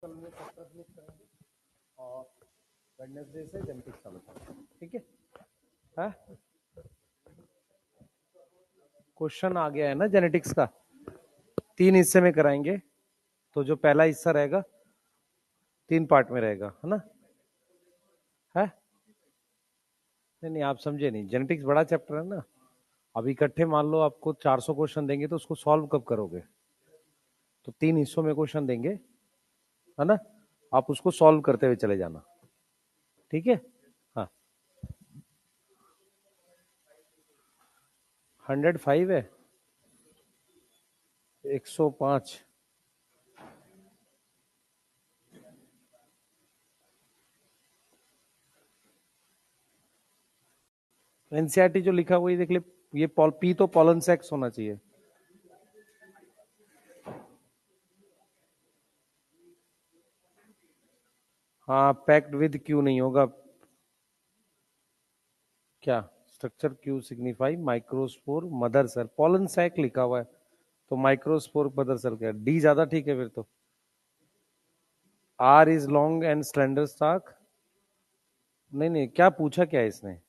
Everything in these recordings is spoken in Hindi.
कल में चैप्टर फिनिश करेंगे और वेडनेसडे से जेनेटिक्स चालू करेंगे। ठीक है? क्वेश्चन आ गया है ना जेनेटिक्स का, 3 हिस्से में कराएंगे। तो जो पहला हिस्सा रहेगा 3 पार्ट में रहेगा, है ना? है नहीं नहीं, आप समझे नहीं। जेनेटिक्स बड़ा चैप्टर है ना। अब इकट्ठे मान लो आपको 400 क्वेश्चन देंगे तो उसको सॉल्व कब करोगे? तो 3 हिस्सों में क्वेश्चन देंगे, है ना? आप उसको सॉल्व करते हुए चले जाना। ठीक है? हाँ, 105 है, 105। एनसीईआरटी जो लिखा वही देख ले। ये पी तो पॉलन सेक्स होना चाहिए। हाँ, पैक्ड विद क्यू नहीं होगा। क्या structure Q signify microspore mother cell, pollen sac लिखा हुआ है तो माइक्रोस्पोर मदर सेल क्या? डी ज्यादा ठीक है फिर तो। R is long and slender stalk. नहीं नहीं, क्या पूछा क्या है इसने?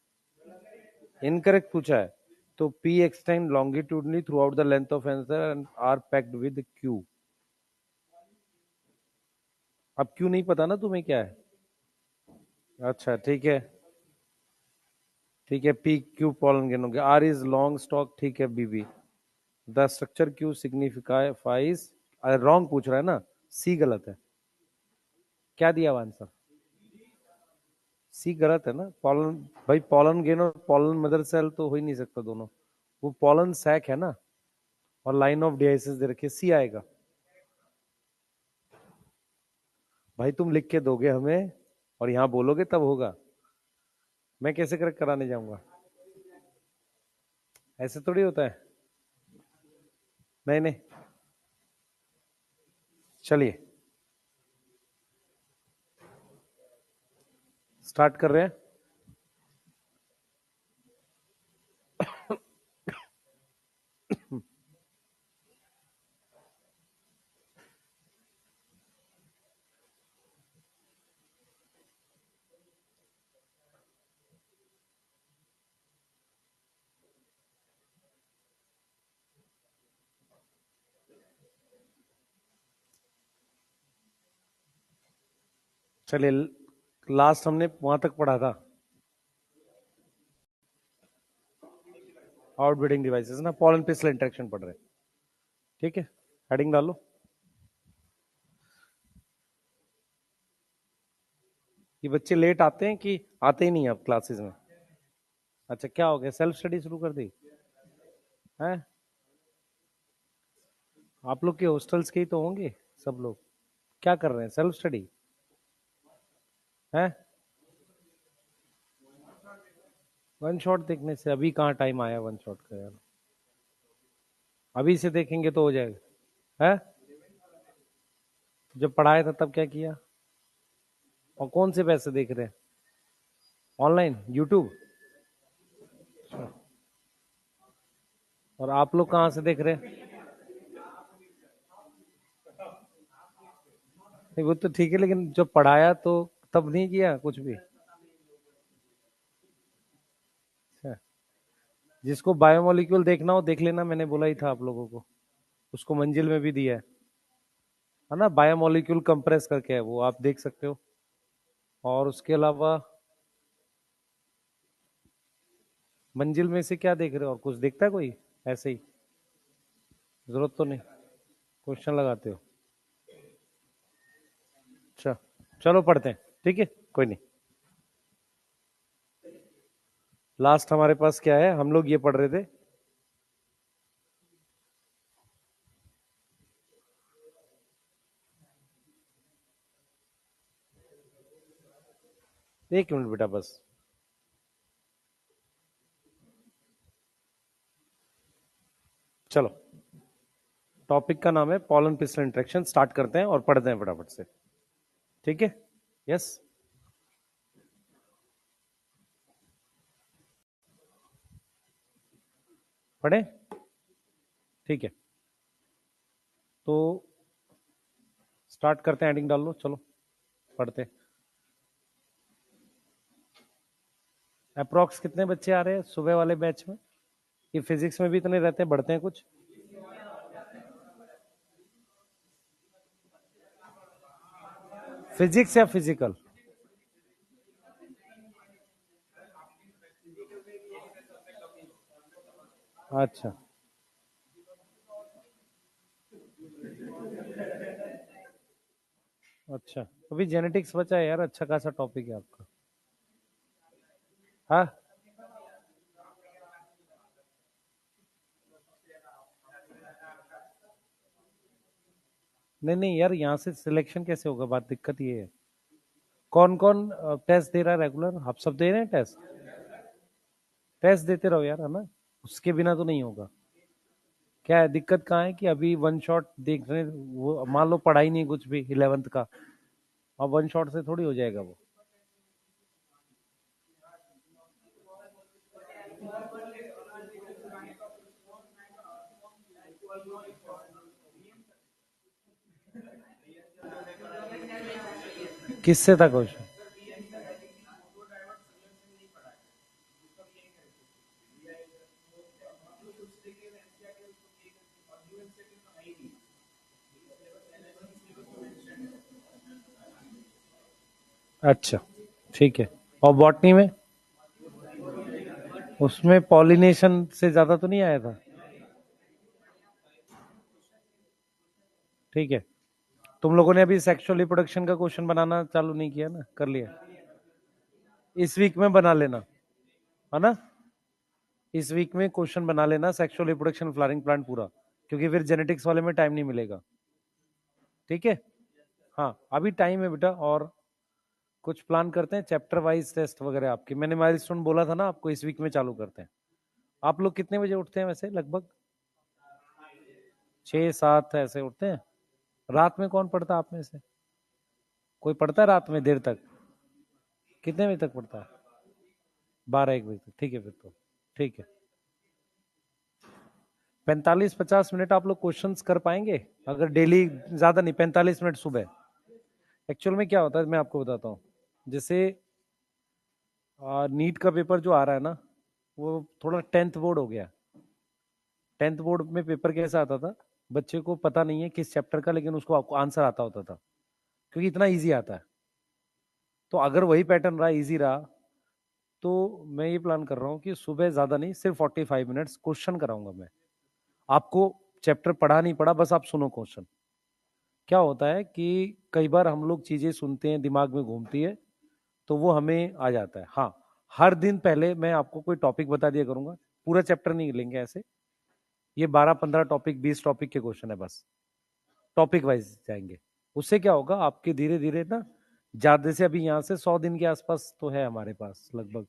इनकरेक्ट पूछा है। तो P extend longitudinally throughout the length of anther and are packed with Q. अब क्यू नहीं पता ना तुम्हें क्या है? अच्छा ठीक है, ठीक है। पी क्यू पॉलन गेन हो गया। आर इज लॉन्ग स्टॉक, ठीक है। B B the structure Q signifies, wrong पूछ रहा है ना, सी गलत है। क्या दिया हुआ आंसर? सी गलत है ना। पॉलन, भाई पॉलन गेन और पॉलन मदर सेल तो हो ही नहीं सकता दोनों। वो पॉलन सैक है ना, और लाइन ऑफ डियाइसिस दे रखी है, सी आएगा। भाई तुम लिख के दोगे हमें और यहाँ बोलोगे तब होगा। मैं कैसे करेक्ट कराने जाऊंगा? ऐसे थोड़ी होता है। नहीं नहीं, चलिए स्टार्ट कर रहे हैं। चलिए, लास्ट हमने वहां तक पढ़ा था, आउटब्रीडिंग डिवाइसेस ना, पॉलन पिस्टल इंटरेक्शन पढ़ रहे हैं। ठीक है, हेडिंग डालो। ये बच्चे लेट आते हैं कि आते ही नहीं अब क्लासेस में? अच्छा, क्या हो गया, सेल्फ स्टडी शुरू कर दी है? आप लोग के हॉस्टल्स के ही तो होंगे सब लोग। क्या कर रहे हैं, सेल्फ स्टडी है? वन शॉट देखने से अभी कहाँ टाइम आया वन शॉट का यार? अभी से देखेंगे तो हो जाएगा है? जब पढ़ाया था तब क्या किया? और कौन से पैसे देख रहे हैं? Online YouTube? और आप लोग कहाँ से देख रहे हैं? नहीं वो तो ठीक है, लेकिन जब पढ़ाया तो तब नहीं किया कुछ भी? अच्छा, जिसको बायोमोलिक्यूल देखना हो देख लेना, मैंने बोला ही था आप लोगों को। उसको मंजिल में भी दिया है ना, बायोमोलिक्यूल कंप्रेस करके है वो, आप देख सकते हो। और उसके अलावा मंजिल में से क्या देख रहे हो, और कुछ देखता है कोई? ऐसे ही, जरूरत तो नहीं, क्वेश्चन लगाते हो। अच्छा, चलो पढ़ते हैं। ठीक है, कोई नहीं। लास्ट हमारे पास क्या है, हम लोग ये पढ़ रहे थे, एक मिनट बेटा बस। चलो, टॉपिक का नाम है पॉलन पिस्टल इंटरेक्शन। स्टार्ट करते हैं और पढ़ते हैं फटाफट से। ठीक है? यस, पढ़े? ठीक है, तो स्टार्ट करते हैं, हेडिंग डाल लो, चलो पढ़ते। अप्रोक्स कितने बच्चे आ रहे हैं सुबह वाले बैच में? ये फिजिक्स में भी इतने रहते हैं, बढ़ते हैं कुछ? फिजिक्स या फिजिकल? अच्छा, अच्छा, अभी जेनेटिक्स बचा है यार, अच्छा खासा टॉपिक है आपका। हाँ, नहीं नहीं यार, यहाँ से सिलेक्शन कैसे होगा, बात दिक्कत ये है। कौन कौन टेस्ट दे रहा है रेगुलर? आप सब दे रहे हैं टेस्ट? टेस्ट देते रहो यार, है ना, उसके बिना तो नहीं होगा। क्या है दिक्कत, कहाँ है कि अभी वन शॉट देख रहे, वो मान लो पढ़ा ही नहीं कुछ भी 11th का, अब वन शॉट से थोड़ी हो जाएगा वो। किससे था क्वेश्चन? अच्छा, ठीक है। और बॉटनी में? उसमें पॉलिनेशन से ज्यादा तो नहीं आया था? ठीक है। तुम लोगों ने अभी सेक्सुअल रिप्रोडक्शन का क्वेश्चन बनाना चालू नहीं किया ना, कर लिया? इस वीक में बना लेना, है ना। इस वीक में क्वेश्चन बना लेना सेक्सुअल रिप्रोडक्शन फ्लावरिंग प्लांट पूरा, क्योंकि फिर जेनेटिक्स वाले में टाइम नहीं मिलेगा। ठीक है। हाँ, अभी टाइम है बेटा, और कुछ प्लान करते हैं चैप्टर वाइज टेस्ट वगैरह आपके। मैंने माइलस्टोन बोला था ना आपको, इस वीक में चालू करते हैं। आप लोग कितने बजे उठते हैं वैसे लगभग? 6-7 ऐसे उठते हैं? रात में कौन पढ़ता है आप में से? कोई पढ़ता है रात में देर तक? कितने बजे तक पढ़ता है? 12-1 बजे तक, ठीक है फिर तो। ठीक है, 45-50 मिनट आप लोग क्वेश्चंस कर पाएंगे अगर डेली? ज्यादा नहीं, 45 मिनट सुबह। एक्चुअल में क्या होता है मैं आपको बताता हूँ। जैसे नीट का पेपर जो आ रहा है ना, वो थोड़ा 10th बोर्ड हो गया। 10th बोर्ड में पेपर कैसा आता था, बच्चे को पता नहीं है किस चैप्टर का, लेकिन उसको आपको आंसर आता होता था, क्योंकि इतना इजी आता है। तो अगर वही पैटर्न रहा, इजी रहा, तो मैं ये प्लान कर रहा हूँ कि सुबह ज्यादा नहीं, सिर्फ 45 मिनट्स क्वेश्चन कराऊंगा मैं आपको। चैप्टर पढ़ा नहीं पढ़ा, बस आप सुनो क्वेश्चन। क्या होता है कि कई बार हम लोग चीजें सुनते हैं, दिमाग में घूमती है, तो वो हमें आ जाता है। हाँ, हर दिन पहले मैं आपको कोई टॉपिक बता दिया करूंगा, पूरा चैप्टर नहीं लेंगे ऐसे। ये 12-15 टॉपिक, 20 टॉपिक के क्वेश्चन है बस, टॉपिक वाइज जाएंगे। उससे क्या होगा, आपके धीरे धीरे ना, ज्यादा से अभी यहाँ से 100 दिन के आसपास तो है हमारे पास लगभग।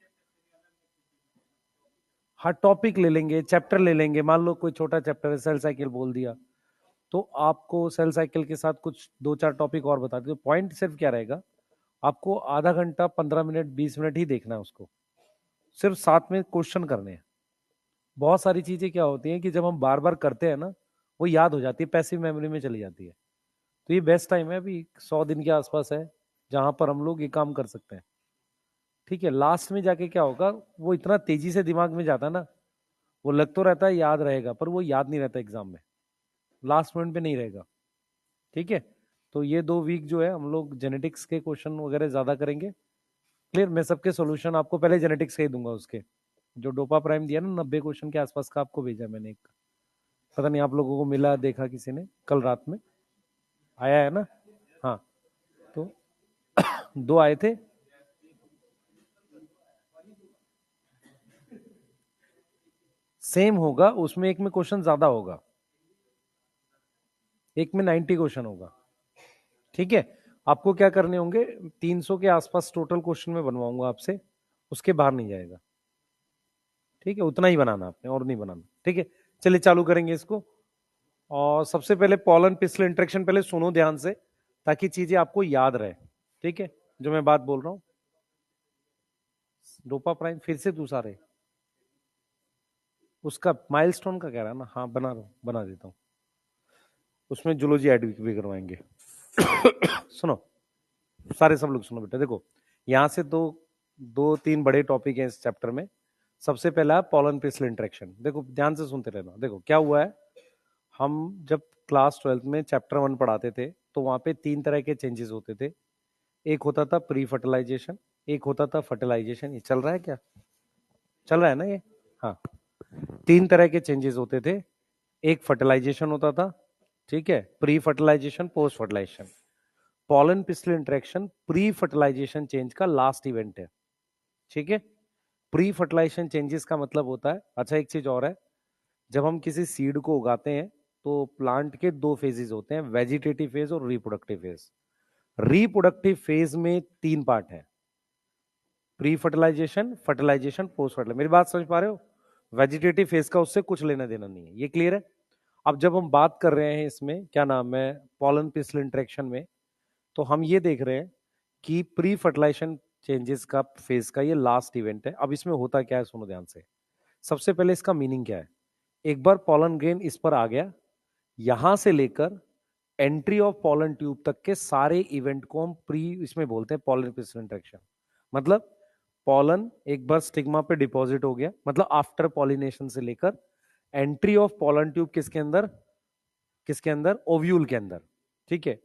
हर टॉपिक ले लेंगे, चैप्टर ले लेंगे। मान लो कोई छोटा चैप्टर है, सेल साइकिल बोल दिया, तो आपको सेल साइकिल के साथ कुछ 2-4 टॉपिक और बता दो। पॉइंट सिर्फ क्या रहेगा, आपको आधा घंटा, 15 मिनट, 20 मिनट ही देखना है उसको, सिर्फ साथ में क्वेश्चन करने हैं। बहुत सारी चीजें क्या होती हैं कि जब हम बार बार करते हैं ना, वो याद हो जाती है, पैसिव मेमोरी में चली जाती है। तो ये बेस्ट टाइम है, अभी 100 दिन के आसपास है जहां पर हम लोग ये काम कर सकते हैं। ठीक है, लास्ट में जाके क्या होगा, वो इतना तेजी से दिमाग में जाता है ना, वो लग तो रहता है याद रहेगा, पर वो याद नहीं रहता एग्जाम में, लास्ट मिनट पे नहीं रहेगा। ठीक है। तो ये 2 वीक जो है हम लोग जेनेटिक्स के क्वेश्चन वगैरह ज्यादा करेंगे। क्लियर, मैं सबके सॉल्यूशन आपको पहले जेनेटिक्स के ही दूंगा। उसके जो डोपा प्राइम दिया ना, 90 क्वेश्चन के आसपास का आपको भेजा मैंने एक, पता नहीं आप लोगों को मिला, देखा किसी ने कल रात में, आया है ना? हाँ, तो 2 आए थे। सेम होगा, उसमें एक में क्वेश्चन ज्यादा होगा, एक में 90 क्वेश्चन होगा। ठीक है। आपको क्या करने होंगे, 300 के आसपास टोटल क्वेश्चन में बनवाऊंगा आपसे, उसके बाहर नहीं जाएगा। ठीक है, उतना ही बनाना आपने, और नहीं बनाना। ठीक है, चलिए चालू करेंगे इसको। और सबसे पहले पॉलन पिस्टल इंटरेक्शन पहले सुनो ध्यान से, ताकि चीजें आपको याद रहे। ठीक है, जो मैं बात बोल रहा हूं। डोपा प्राइम फिर से दूसरा रहे, उसका माइलस्टोन का कह रहा है ना, हाँ बना देता हूँ। उसमें जूलॉजी ऐड भी करवाएंगे। सुनो, सारे सब लोग सुनो बेटा, देखो यहां से दो दो तीन बड़े टॉपिक हैं इस चैप्टर में। सबसे पहला पॉलन पिस्टल इंटरेक्शन। देखो ध्यान से सुनते रहना। देखो क्या हुआ है, हम जब क्लास 12th में चैप्टर 1 पढ़ाते थे तो वहां पे तीन तरह के चेंजेस होते थे। एक होता था प्री फर्टिलाइजेशन, एक होता था फर्टिलाइजेशन। ये चल रहा है क्या? चल रहा है ना ये? हाँ, तीन तरह के चेंजेस होते थे। एक फर्टिलाइजेशन होता था, ठीक है, pre fertilisation, post fertilisation. Pollen pistil interaction pre fertilisation change का लास्ट इवेंट है, ठीक है। प्री फर्टिलाइजेशन चेंजेस का मतलब होता है, अच्छा एक चीज और है, जब हम किसी सीड को उगाते हैं तो प्लांट के दो फेजेस होते हैं, वेजिटेटिव फेज और रिप्रोडक्टिव फेज। रिप्रोडक्टिव फेज में तीन पार्ट है, pre fertilisation, fertilisation, post fertilisation. मेरी बात समझ पा रहे हो? वेजिटेटिव फेज का उससे कुछ लेना देना नहीं है, ये क्लियर है? अब जब हम बात कर रहे हैं इसमें क्या नाम है, पॉलन पिस्टल इंटरेक्शन में, तो हम ये देख रहे हैं कि प्री फर्टिलाइजेशन चेंजेस का फेज का ये लास्ट इवेंट है। अब इसमें होता क्या है, सुनो ध्यान से। सबसे पहले इसका मीनिंग क्या है, एक बार पॉलन ग्रेन इस पर आ गया, यहां से लेकर एंट्री ऑफ पॉलन ट्यूब तक के सारे इवेंट को हम प्री इसमें बोलते हैं पॉलन पिस्टल इंटरेक्शन। मतलब पॉलन एक बार स्टिग्मा पे डिपॉजिट हो गया, मतलब आफ्टर पॉलिनेशन से लेकर एंट्री ऑफ पॉलन ट्यूब किसके अंदर, किसके अंदर, ओव्यूल के अंदर, ठीक है,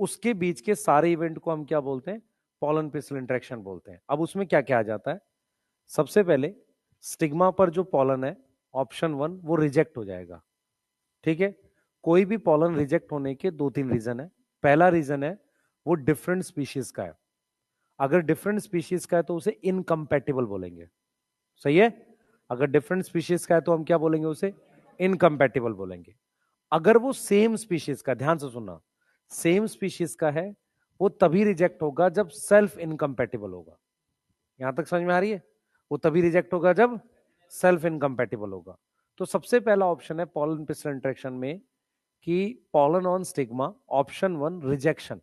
उसके बीच के सारे इवेंट को हम क्या बोलते हैं, पॉलन पिस्टल इंटरेक्शन बोलते हैं। अब उसमें क्या क्या आ जाता है, सबसे पहले स्टिग्मा पर जो पॉलन है, ऑप्शन 1 वो रिजेक्ट हो जाएगा, ठीक है। कोई भी पॉलन रिजेक्ट होने के दो तीन रीजन है। पहला रीजन है वो डिफरेंट स्पीशीज का है, अगर डिफरेंट स्पीशीज का है तो उसे इनकम्पैटिबल बोलेंगे, सही है। अगर डिफरेंट स्पीशीज का है तो हम क्या बोलेंगे, उसे इनकम्पैटिबल बोलेंगे। अगर वो सेम स्पीशीज का, ध्यान से सुनना, सेम स्पीशीज का है, वो तभी रिजेक्ट होगा जब सेल्फ इनकम्पैटिबल होगा। यहां तक समझ में आ रही है? वो तभी रिजेक्ट होगा जब सेल्फ इनकम्पैटिबल होगा। तो सबसे पहला ऑप्शन है पॉलन पिस्टल इंटरेक्शन में कि pollen on stigma, option 1 rejection.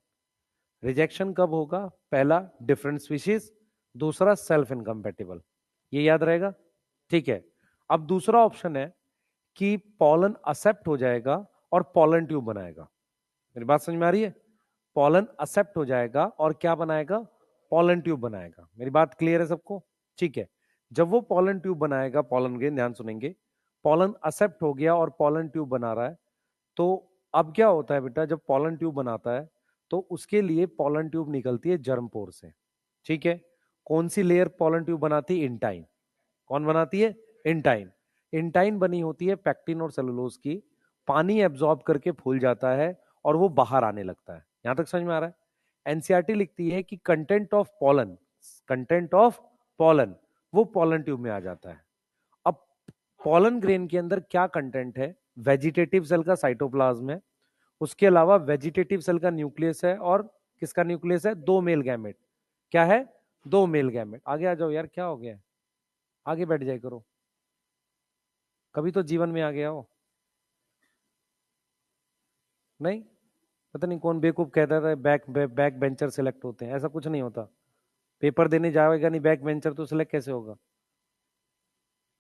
Rejection कब होगा, पहला डिफरेंट स्पीशीज, दूसरा सेल्फ इनकम्पैटिबल, ये याद रहेगा, ठीक है। अब दूसरा ऑप्शन है कि पॉलन एक्सेप्ट हो जाएगा और पॉलन ट्यूब बनाएगा। मेरी बात समझ में आ रही है? पॉलन एक्सेप्ट हो जाएगा और क्या बनाएगा, पॉलन ट्यूब बनाएगा। मेरी बात क्लियर है सबको? ठीक है। जब वो पॉलन ट्यूब बनाएगा, पॉलन ग्रेन, ध्यान सुनेंगे, पॉलन एक्सेप्ट हो गया और पॉलन ट्यूब बना रहा है, तो अब क्या होता है बेटा, जब पॉलन ट्यूब बनाता है तो उसके लिए पॉलन ट्यूब निकलती है जर्म पोर से, ठीक है। कौन सी लेयर पॉलन ट्यूब बनाती है, इंटाइन। कौन बनाती है, इंटाइन। इंटाइन बनी होती है पैक्टिन और सेलुलोज की, पानी एब्जॉर्ब करके फूल जाता है और वो बाहर आने लगता है। यहां तक समझ में आ रहा है? एनसीईआरटी लिखती है कि content of pollen, content of pollen वो पॉलन ट्यूब में आ जाता है। अब पॉलन ग्रेन के अंदर क्या कंटेंट है, वेजिटेटिव सेल का साइटोप्लाज्म है, उसके अलावा वेजिटेटिव सेल का न्यूक्लियस है, और किसका न्यूक्लियस है, दो मेल गैमेट। क्या है, दो मेल गैमेट। आगे आ जाओ यार, क्या हो गया, आगे बैठ जाए करो, कभी तो जीवन में आ गया हो। नहीं, पता नहीं कौन बेवकूफ कहता था बैक बेंचर सिलेक्ट होते हैं, ऐसा कुछ नहीं होता। पेपर देने जाएगा नहीं बैक बेंचर तो सिलेक्ट कैसे होगा,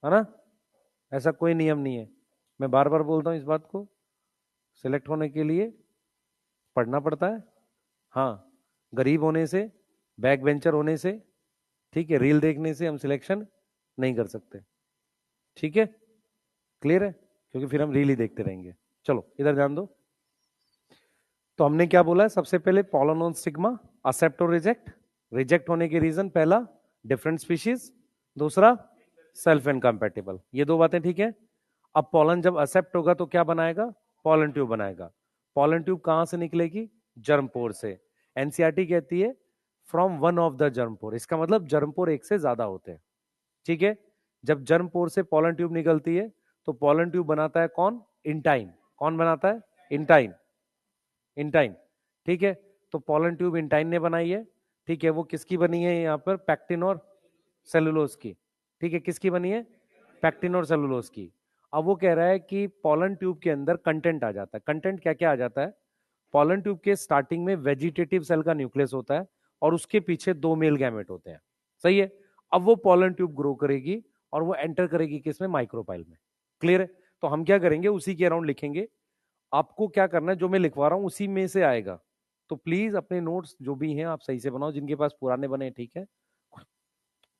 है ना? ऐसा कोई नियम नहीं है। मैं बार बार बोलता हूँ इस बात को, सिलेक्ट होने के लिए पढ़ना पड़ता है। हाँ, गरीब होने से, बैक बेंचर होने से, ठीक है, रील देखने से हम सिलेक्शन नहीं कर सकते, ठीक है, क्लियर है? क्योंकि फिर हम रील ही देखते रहेंगे। चलो इधर ध्यान दो। तो हमने क्या बोला है, सबसे पहले पॉलन ऑन स्टिग्मा, एक्सेप्ट और रिजेक्ट। रिजेक्ट होने के रीजन, पहला डिफरेंट स्पीशीज, दूसरा सेल्फ इनकम्पैटिबल, ये दो बातें ठीक है। अब पॉलन जब एक्सेप्ट होगा तो क्या बनाएगा, पॉलन ट्यूब बनाएगा। पॉलन ट्यूब कहां से निकलेगी, जर्म पोर से। एनसीईआरटी कहती है from one of the germ pore, इसका मतलब जर्म पोर एक से ज्यादा होते हैं, ठीक है। जब जर्म पोर से पॉलन ट्यूब निकलती है तो पॉलन ट्यूब बनाता है कौन, इंटाइन। कौन बनाता है, इंटाइन, इंटाइन, ठीक है। तो पॉलन ट्यूब इंटाइन ने बनाई है, ठीक है। वो किसकी बनी है यहाँ पर, पैक्टिन और सेलुलोज की, ठीक है। किसकी बनी है, पैक्टिन और सेलुलोज की। अब वो कह रहा है कि पॉलन ट्यूब के अंदर कंटेंट आ जाता है। कंटेंट क्या क्या आ जाता है, पॉलन ट्यूब के स्टार्टिंग में वेजिटेटिव सेल का न्यूक्लियस होता है और उसके पीछे दो मेल गैमेट होते हैं, सही है। अब वो पॉलन ट्यूब ग्रो करेगी और वो एंटर करेगी किसमें, माइक्रोपाइल में, क्लियर है? तो हम क्या करेंगे, उसी के अराउंड लिखेंगे। आपको क्या करना है, जो मैं लिखवा रहा हूं उसी में से आएगा, तो प्लीज अपने नोट्स जो भी हैं आप सही से बनाओ, जिनके पास पुराने बने हैं ठीक है,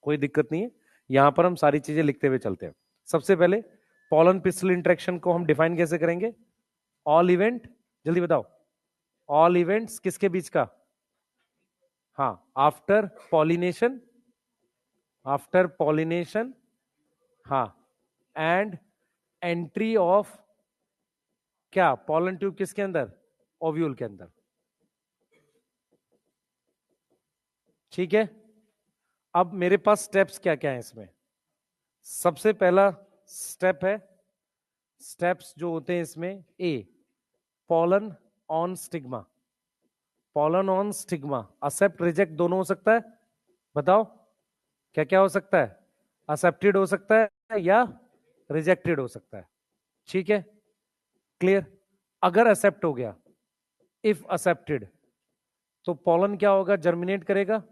कोई दिक्कत नहीं है। यहां पर हम सारी चीजें लिखते हुए चलते हैं। सबसे पहले पॉलन पिस्टल इंटरेक्शन को हम डिफाइन कैसे करेंगे? ऑल इवेंट, जल्दी बताओ, ऑल इवेंट्स किसके बीच का? हाँ, आफ्टर पॉलिनेशन, आफ्टर पॉलिनेशन, हाँ, एंड एंट्री ऑफ क्या? पॉलन ट्यूब किसके अंदर? ओव्यूल के अंदर। ठीक है, अब मेरे पास स्टेप्स क्या क्या है इसमें? सबसे पहला स्टेप है, स्टेप्स जो होते हैं इसमें, a pollen on stigma, pollen on stigma, accept reject दोनों हो सकता है? बताओ क्या क्या हो सकता है? एक्सेप्टेड हो सकता है या रिजेक्टेड हो सकता है। ठीक है, क्लियर? अगर एक्सेप्ट हो गया, इफ एक्सेप्टेड, तो पॉलन क्या होगा? जर्मिनेट करेगा।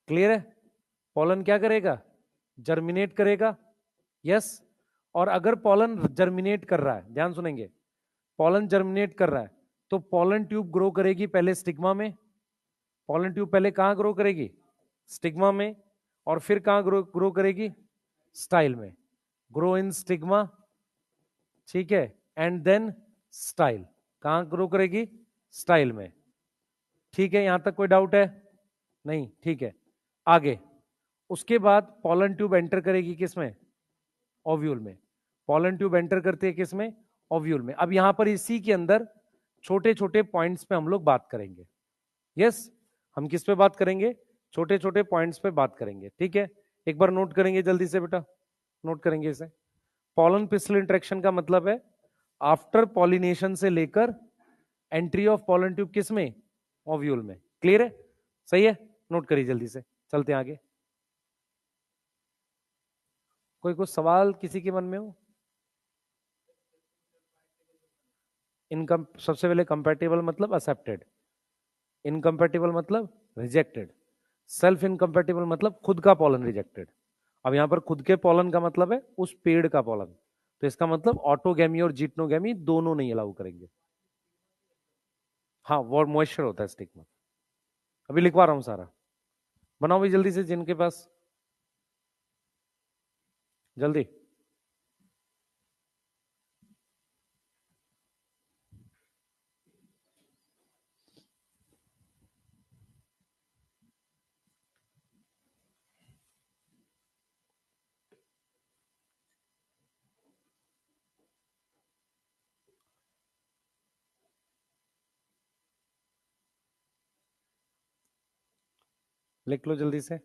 क्लियर है? पॉलन क्या करेगा? जर्मिनेट करेगा। यस। और अगर पॉलन जर्मिनेट कर रहा है, ध्यान सुनेंगे, पॉलन जर्मिनेट कर रहा है तो पॉलन ट्यूब ग्रो करेगी पहले स्टिग्मा में। पॉलन ट्यूब पहले कहां ग्रो करेगी? स्टिग्मा में। और फिर कहां ग्रो करेगी? स्टाइल में। ग्रो इन स्टिग्मा, ठीक है, एंड देन स्टाइल। कहां ग्रो करेगी? स्टाइल में। ठीक है, यहां तक कोई डाउट है? नहीं, ठीक है। आगे उसके बाद पॉलन ट्यूब एंटर करेगी किसमें? ओव्यूल में। पॉलन ट्यूब एंटर करती है किसमें? ओव्यूल में। अब यहां पर इसी के अंदर छोटे छोटे पॉइंट्स पे हम लोग बात करेंगे। यस, हम किस पे बात करेंगे? छोटे छोटे पॉइंट्स पे बात करेंगे। ठीक है, एक बार नोट करेंगे जल्दी से बेटा, नोट करेंगे इसे। पॉलन पिस्टल इंटरेक्शन का मतलब है आफ्टर पॉलिनेशन से लेकर एंट्री ऑफ पॉलन ट्यूब किसमें? ओव्यूल में। क्लियर है? सही है, नोट करिए जल्दी से, चलते हैं आगे। कोई कुछ सवाल किसी के मन में हो? इनकम, सबसे पहले कंपैटिबल मतलब एक्सेप्टेड, इनकम्पैटिबल मतलब रिजेक्टेड, सेल्फ इनकम्पैटिबल मतलब खुद का पॉलन रिजेक्टेड। अब यहां पर खुद के पॉलन का मतलब है उस पेड़ का पॉलन, तो इसका मतलब ऑटोगैमी और जिटनोगैमी दोनों नहीं अलाउ करेंगे। हाँ, वो मॉइस्चर होता है स्टिक में। अभी लिखवा रहा हूं सारा, बनाओ भी जल्दी से जिनके पास, जल्दी। लिख लो जल्दी से।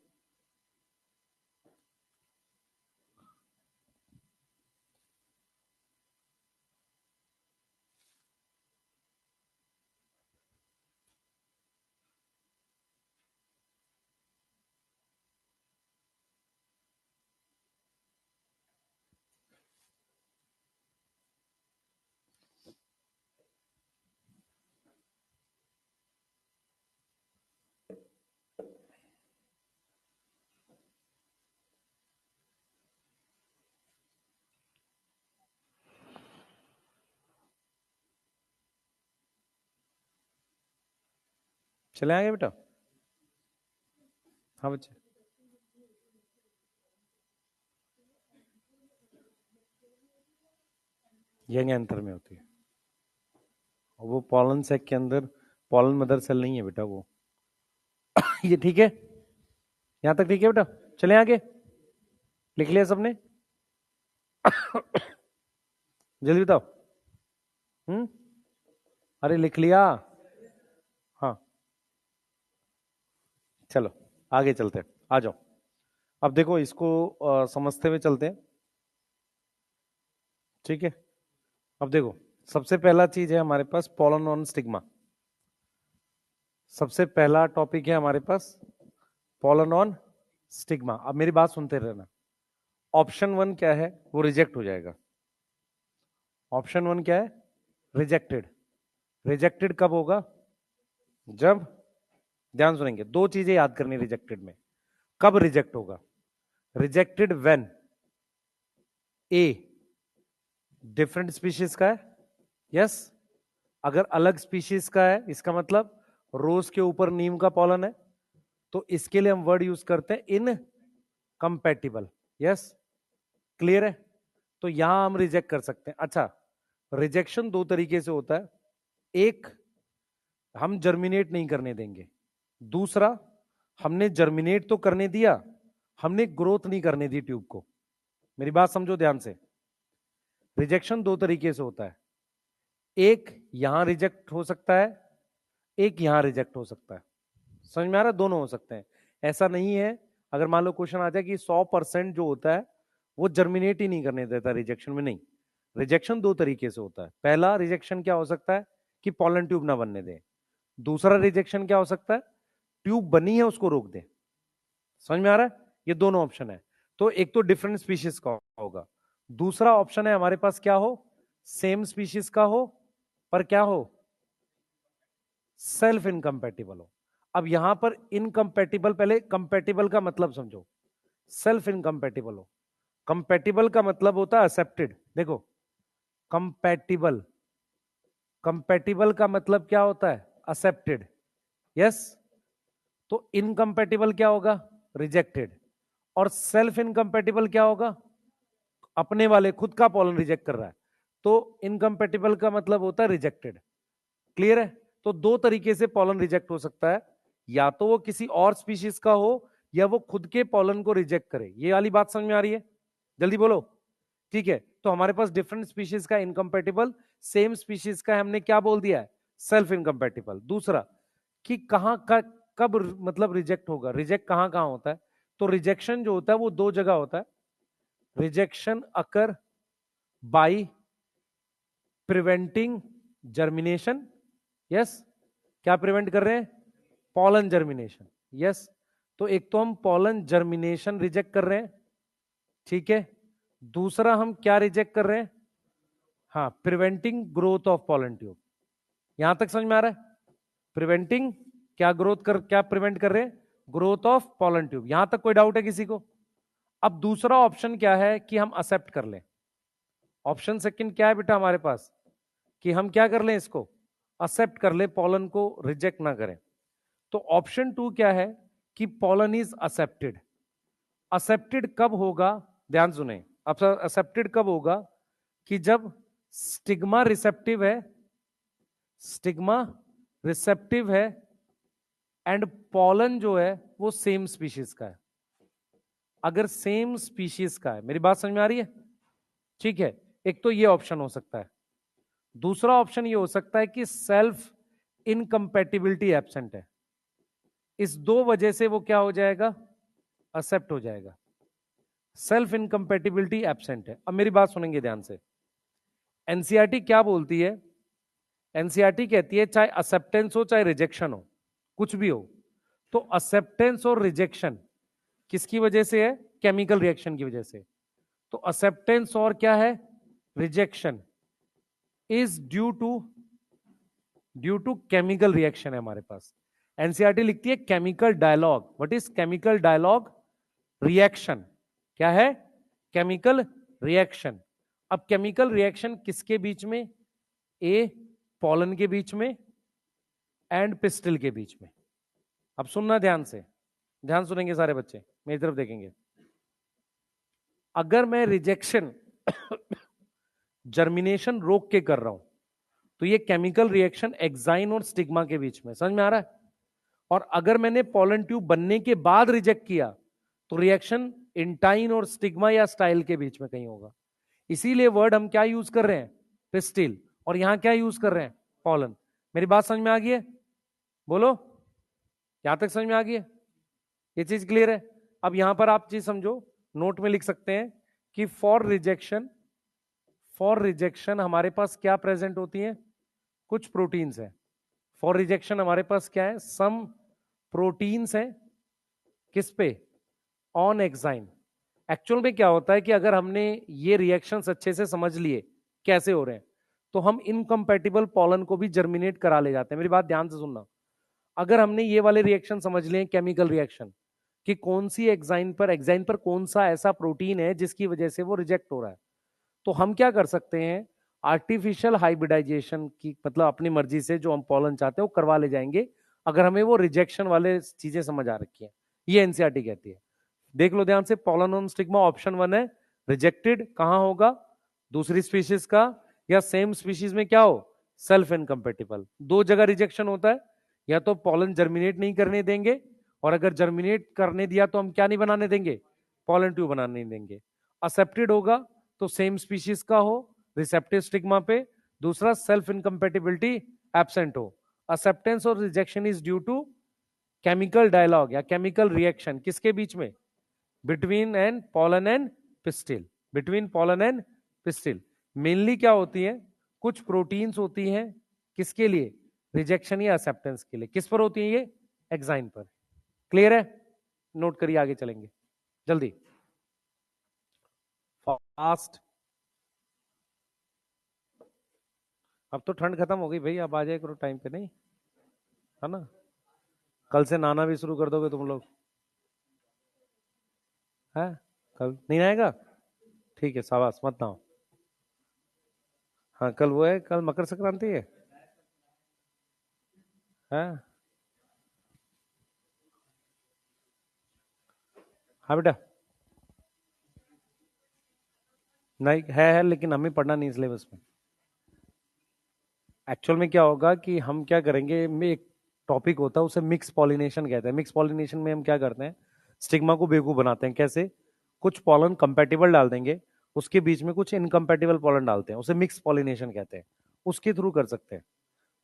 चले आगे बेटा? हाँ बच्चे, यंग एंथर में होती है, वो पॉलन सेक के अंदर पॉलन मदर सेल नहीं है बेटा वो। ये ठीक है, यहां तक ठीक है बेटा? चले आगे, लिख लिया सबने? जल्दी बताओ। अरे लिख लिया? हाँ, चलो आगे चलते हैं, आ जाओ। अब देखो इसको समझते हुए चलते हैं। ठीक है, अब देखो सबसे पहला चीज है हमारे पास पॉलन ऑन स्टिग्मा। सबसे पहला टॉपिक है हमारे पास पॉलन ऑन स्टिग्मा। अब मेरी बात सुनते रहना। ऑप्शन वन क्या है? वो रिजेक्ट हो जाएगा। ऑप्शन वन क्या है? रिजेक्टेड। रिजेक्टेड कब होगा? जब, ध्यान सुनेंगे, दो चीजें याद करनी रिजेक्टेड में। कब रिजेक्ट होगा? Rejected when a different species का है, यस। अगर अलग स्पीशीज का है इसका मतलब रोज के ऊपर नीम का पॉलन है, तो इसके लिए हम वर्ड यूज करते हैं इनकम्पैटिबल। यस, क्लियर है? तो यहां हम रिजेक्ट कर सकते हैं। अच्छा, रिजेक्शन दो तरीके से होता है, एक हम जर्मिनेट नहीं करने देंगे, दूसरा हमने जर्मिनेट तो करने दिया, हमने ग्रोथ नहीं करने दी ट्यूब को। मेरी बात समझो ध्यान से। रिजेक्शन दो तरीके से होता है, एक यहां रिजेक्ट हो सकता है, एक यहां रिजेक्ट हो सकता है। समझ में आ रहा है? दोनों हो सकते हैं। ऐसा नहीं है, अगर मान लो क्वेश्चन आ जाए कि 100% जो होता है वो जर्मिनेट ही नहीं करने देता रिजेक्शन में, नहीं। रिजेक्शन दो तरीके से होता है। पहला रिजेक्शन क्या हो सकता है कि पॉलन ट्यूब ना बनने दे। दूसरा रिजेक्शन क्या हो सकता है, ट्यूब बनी है उसको रोक दे। समझ में आ रहा है? ये दोनों ऑप्शन है। तो एक तो डिफरेंट स्पीशीज का होगा, दूसरा ऑप्शन है हमारे पास क्या हो, सेम स्पीशीज का हो पर क्या हो, सेल्फ इनकम्पैटिबल हो। अब यहां पर इनकम्पैटिबल, पहले कंपैटिबल का मतलब समझो। सेल्फ इनकम्पैटिबल हो, कंपैटिबल का मतलब होता है एक्सेप्टेड। देखो, कंपैटिबल, कंपैटिबल का मतलब क्या होता है, एक्सेप्टेड। यस, तो इनकम्पैटिबल क्या होगा, रिजेक्टेड। और सेल्फ इनकम्पैटिबल क्या होगा, अपने वाले खुद का पॉलन रिजेक्ट कर रहा है। तो इनकम्पैटिबल का मतलब होता है रिजेक्टेड। क्लियर है? तो दो तरीके से पॉलन रिजेक्ट हो सकता है, या तो वो किसी और स्पीशीज का हो या वो खुद के पॉलन को रिजेक्ट करे। ये वाली बात समझ में आ रही है? जल्दी बोलो। ठीक है, तो हमारे पास डिफरेंट स्पीशीज का इनकम्पैटिबल, सेम स्पीशीज का हमने क्या बोल दिया है, सेल्फ इनकम्पैटिबल। दूसरा कि कहां का कब मतलब रिजेक्ट होगा, रिजेक्ट कहां कहां होता है। तो रिजेक्शन जो होता है वो दो जगह होता है। Rejection occur by preventing germination. Yes, क्या प्रिवेंट कर रहे हैं, पॉलन जर्मिनेशन। यस, तो एक तो हम पॉलन जर्मिनेशन रिजेक्ट कर रहे हैं, ठीक है। दूसरा हम क्या रिजेक्ट कर रहे हैं, हाँ, preventing growth of pollen tube. यहां तक समझ में आ रहा है? प्रिवेंटिंग क्या, ग्रोथ कर, क्या प्रिवेंट कर रहे हैं, ग्रोथ ऑफ पॉलन ट्यूब। यहां तक कोई डाउट है किसी को? अब दूसरा ऑप्शन क्या है कि हम एक्सेप्ट कर लें। ऑप्शन सेकंड क्या है बेटा हमारे पास, कि हम क्या कर लें, इसको एक्सेप्ट कर ले, पॉलन को रिजेक्ट ना करें। तो ऑप्शन टू क्या है कि पॉलन इज एक्सेप्टेड। एक्सेप्टेड कब होगा, ध्यान सुने, अब एक्सेप्टेड कब होगा कि जब स्टिग्मा रिसेप्टिव है, स्टिग्मा रिसेप्टिव है एंड पॉलन जो है वो सेम स्पीशीज का है। अगर सेम स्पीशीज का है, मेरी बात समझ में आ रही है? ठीक है, एक तो ये ऑप्शन हो सकता है। दूसरा ऑप्शन ये हो सकता है कि सेल्फ इनकम्पैटिबिलिटी एब्सेंट है। इस दो वजह से वो क्या हो जाएगा, एक्सेप्ट हो जाएगा। सेल्फ इनकम्पैटिबिलिटी एब्सेंट है। अब मेरी बात सुनेंगे ध्यान से। एनसीईआरटी क्या बोलती है, एनसीईआरटी कहती है चाहे एक्सेप्टेंस हो चाहे रिजेक्शन हो, कुछ भी हो, तो एक्सेप्टेंस और रिजेक्शन किसकी वजह से है, केमिकल रिएक्शन की वजह से। तो एक्सेप्टेंस और क्या है, rejection is due to chemical reaction है हमारे पास। एनसीईआरटी लिखती है chemical dialogue. What is chemical dialogue, reaction. क्या है, केमिकल रिएक्शन। अब केमिकल रिएक्शन किसके बीच में, ए पॉलन के बीच में एंड पिस्टिल के बीच में। अब सुनना ध्यान से, ध्यान सुनेंगे सारे बच्चे, मेरी तरफ देखेंगे। अगर मैं रिजेक्शन जर्मिनेशन रोक के कर रहा हूं तो ये केमिकल रिएक्शन एक्साइन और स्टिग्मा के बीच में, समझ में आ रहा है? और अगर मैंने पॉलन ट्यूब बनने के बाद रिजेक्ट किया तो रिएक्शन इंटाइन और स्टिग्मा या स्टाइल के बीच में कहीं होगा। इसीलिए वर्ड हम क्या यूज कर रहे हैं, पिस्टिल, और यहां क्या यूज कर रहे हैं, पॉलन। मेरी बात समझ में आ गई है? बोलो, यहां तक समझ में आ गई है? ये चीज क्लियर है? अब यहां पर आप चीज समझो, नोट में लिख सकते हैं कि फॉर रिजेक्शन हमारे पास क्या प्रेजेंट होती है, कुछ प्रोटीन्स है। फॉर रिजेक्शन हमारे पास क्या है, सम प्रोटीन्स है, किस पे, ऑन एक्साइन। एक्चुअल में क्या होता है कि अगर हमने ये रिएक्शंस अच्छे से समझ लिए कैसे हो रहे हैं, तो हम इनकम्पैटिबल पॉलन को भी जर्मिनेट करा ले जाते हैं। मेरी बात ध्यान से सुनना। अगर हमने ये वाले रिएक्शन समझ लिए, केमिकल रिएक्शन, कि कौन सी एक्साइन पर कौन सा ऐसा प्रोटीन है जिसकी वजह से वो रिजेक्ट हो रहा है, तो हम क्या कर सकते हैं, आर्टिफिशियल हाइब्रिडाइजेशन की, मतलब अपनी मर्जी से जो हम पॉलन चाहते हैं वो करवा ले जाएंगे अगर हमें वो रिजेक्शन वाले चीजें समझ आ रखी है, ये एनसीईआरटी कहती है। देख लो ध्यान से, पॉलन ऑन स्टिग्मा ऑप्शन 1 है, रिजेक्टेड कहां होगा, दूसरी स्पीशीज का, या सेम स्पीशीज में क्या हो, सेल्फ इनकम्पेटिबल। दो जगह रिजेक्शन होता है, या तो पॉलन जर्मिनेट नहीं करने देंगे, और अगर जर्मिनेट करने दिया तो हम क्या नहीं बनाने देंगे, पॉलन ट्यूब बनाने नहीं देंगे। असेप्टेड होगा तो सेम स्पीशीज का हो रिसेप्टिव स्टिग्मा पे, दूसरा सेल्फ इनकम्पेटिबिलिटी एब्सेंट हो। एक्सेप्टेंस और rejection is due to chemical dialogue या केमिकल रिएक्शन, किसके बीच में, between and pollen and pistil, between pollen and pistil. Mainly क्या होती है, कुछ प्रोटीन्स होती हैं, किसके लिए, रिजेक्शन या एक्सेप्टेंस के लिए। किस पर होती है ये, एक्साइन पर। क्लियर है, नोट करिए, आगे चलेंगे जल्दी फास्ट। अब तो ठंड खत्म हो गई भाई, अब आ जाए करो टाइम पे, नहीं है ना, कल से नहाना भी शुरू कर दोगे तुम लोग, है, कल नहीं आएगा, ठीक है, शाबाश, मत नहाओ। हाँ कल वो है, कल मकर संक्रांति है, हाँ हाँ बेटा, नहीं है लेकिन हमें पढ़ना नहीं सिलेबस में। एक्चुअल में क्या होगा कि हम क्या करेंगे, में एक टॉपिक होता है उसे मिक्स पॉलिनेशन कहते हैं। मिक्स पॉलिनेशन में हम क्या करते हैं, स्टिग्मा को बेवकूफ बनाते हैं। कैसे, कुछ पॉलन कंपेटिबल डाल देंगे, उसके बीच में कुछ इनकम्पेटिबल पॉलन डालते हैं, उसे मिक्स पॉलिनेशन कहते हैं, उसके थ्रू कर सकते हैं।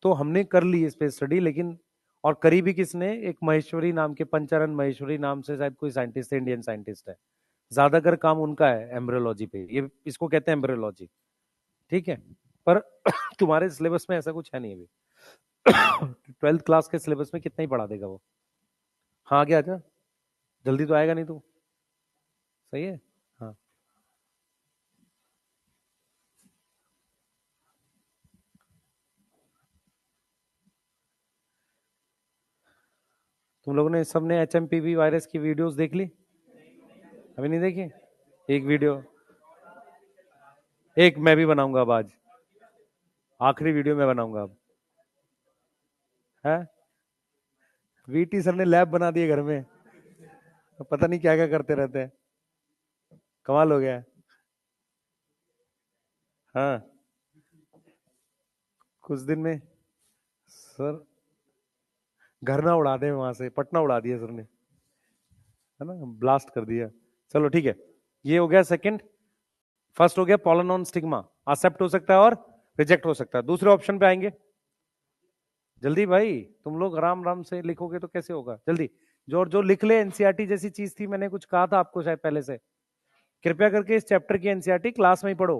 तो हमने कर ली इस पे स्टडी, लेकिन और करी भी किसने, एक महेश्वरी नाम के, पंचारन महेश्वरी नाम से शायद कोई साइंटिस्ट है, इंडियन साइंटिस्ट है, ज्यादातर काम उनका है एम्ब्रियोलॉजी पे, ये इसको कहते हैं एम्ब्रियोलॉजी, ठीक है। पर तुम्हारे सिलेबस में ऐसा कुछ है नहीं अभी। 12th क्लास के सिलेबस में कितना ही पढ़ा देगा वो। हाँ आगे आजा, जल्दी तो आएगा नहीं तू, सही है, हाँ। तुम लोगों ने सबने HMPV वायरस की वीडियोस देख ली, अभी नहीं देखी, एक वीडियो, एक मैं भी बनाऊंगा अब आज, आखिरी वीडियो में बनाऊंगा अब, है। VT सर ने लैब बना दिए घर में, पता नहीं क्या क्या करते रहते हैं, कमाल हो गया है। हाँ कुछ दिन में सर घर ना उड़ा दे, वहां से पटना उड़ा दिया सर ने, है ना, ब्लास्ट कर दिया। चलो ठीक है, ये हो गया सेकंड। फर्स्ट हो गया पॉलन ऑन स्टिग्मा, एक्सेप्ट हो सकता है और रिजेक्ट हो सकता है। दूसरे ऑप्शन पे आएंगे, जल्दी भाई, तुम लोग आराम आराम से लिखोगे तो कैसे होगा, जल्दी। जो जो लिख ले, एनसीईआरटी जैसी चीज थी, मैंने कुछ कहा था आपको शायद पहले से, कृपया करके इस चैप्टर की एनसीईआरटी क्लास में ही पढ़ो,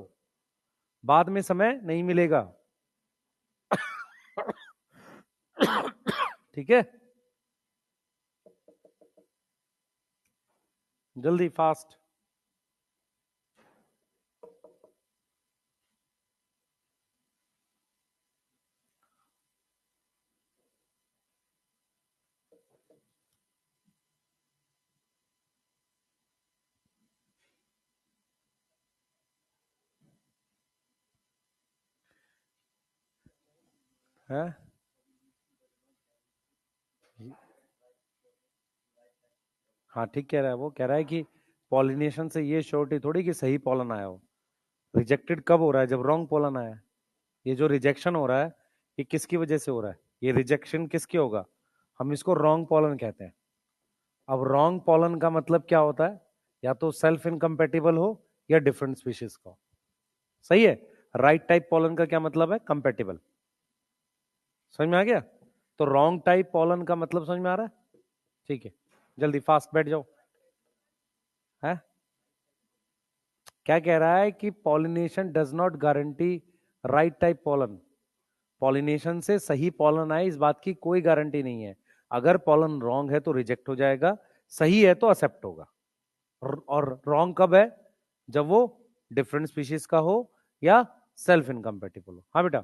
बाद में समय नहीं मिलेगा। ठीक है, जल्दी फास्ट। है, हाँ ठीक कह रहा है, वो कह रहा है कि पॉलिनेशन से ये श्योरिटी थोड़ी कि सही पॉलन आया हो, रिजेक्टेड कब हो रहा है, जब रॉन्ग पॉलन आया है। ये जो रिजेक्शन हो रहा है, ये किसकी वजह से हो रहा है, ये रिजेक्शन किसके होगा, हम इसको रॉन्ग पॉलन कहते हैं। अब रॉन्ग पॉलन का मतलब क्या होता है, या तो सेल्फ इनकम्पेटिबल हो या डिफरेंट स्पीशीज का हो, सही है। राइट टाइप पॉलन का क्या मतलब है, कंपेटिबल, समझ में आ गया। तो रॉन्ग टाइप पॉलन का मतलब समझ में आ रहा है, ठीक है, जल्दी फास्ट बैठ जाओ, है। क्या कह रहा है कि pollination does not guarantee right type pollen, pollination से सही पॉलन आए इस बात की कोई गारंटी नहीं है। अगर पॉलन रॉन्ग है तो रिजेक्ट हो जाएगा, सही है तो एक्सेप्ट होगा। और रॉन्ग कब है, जब वो डिफरेंट स्पीशीज का हो या सेल्फ इनकम्पेटिबल हो। हाँ बेटा,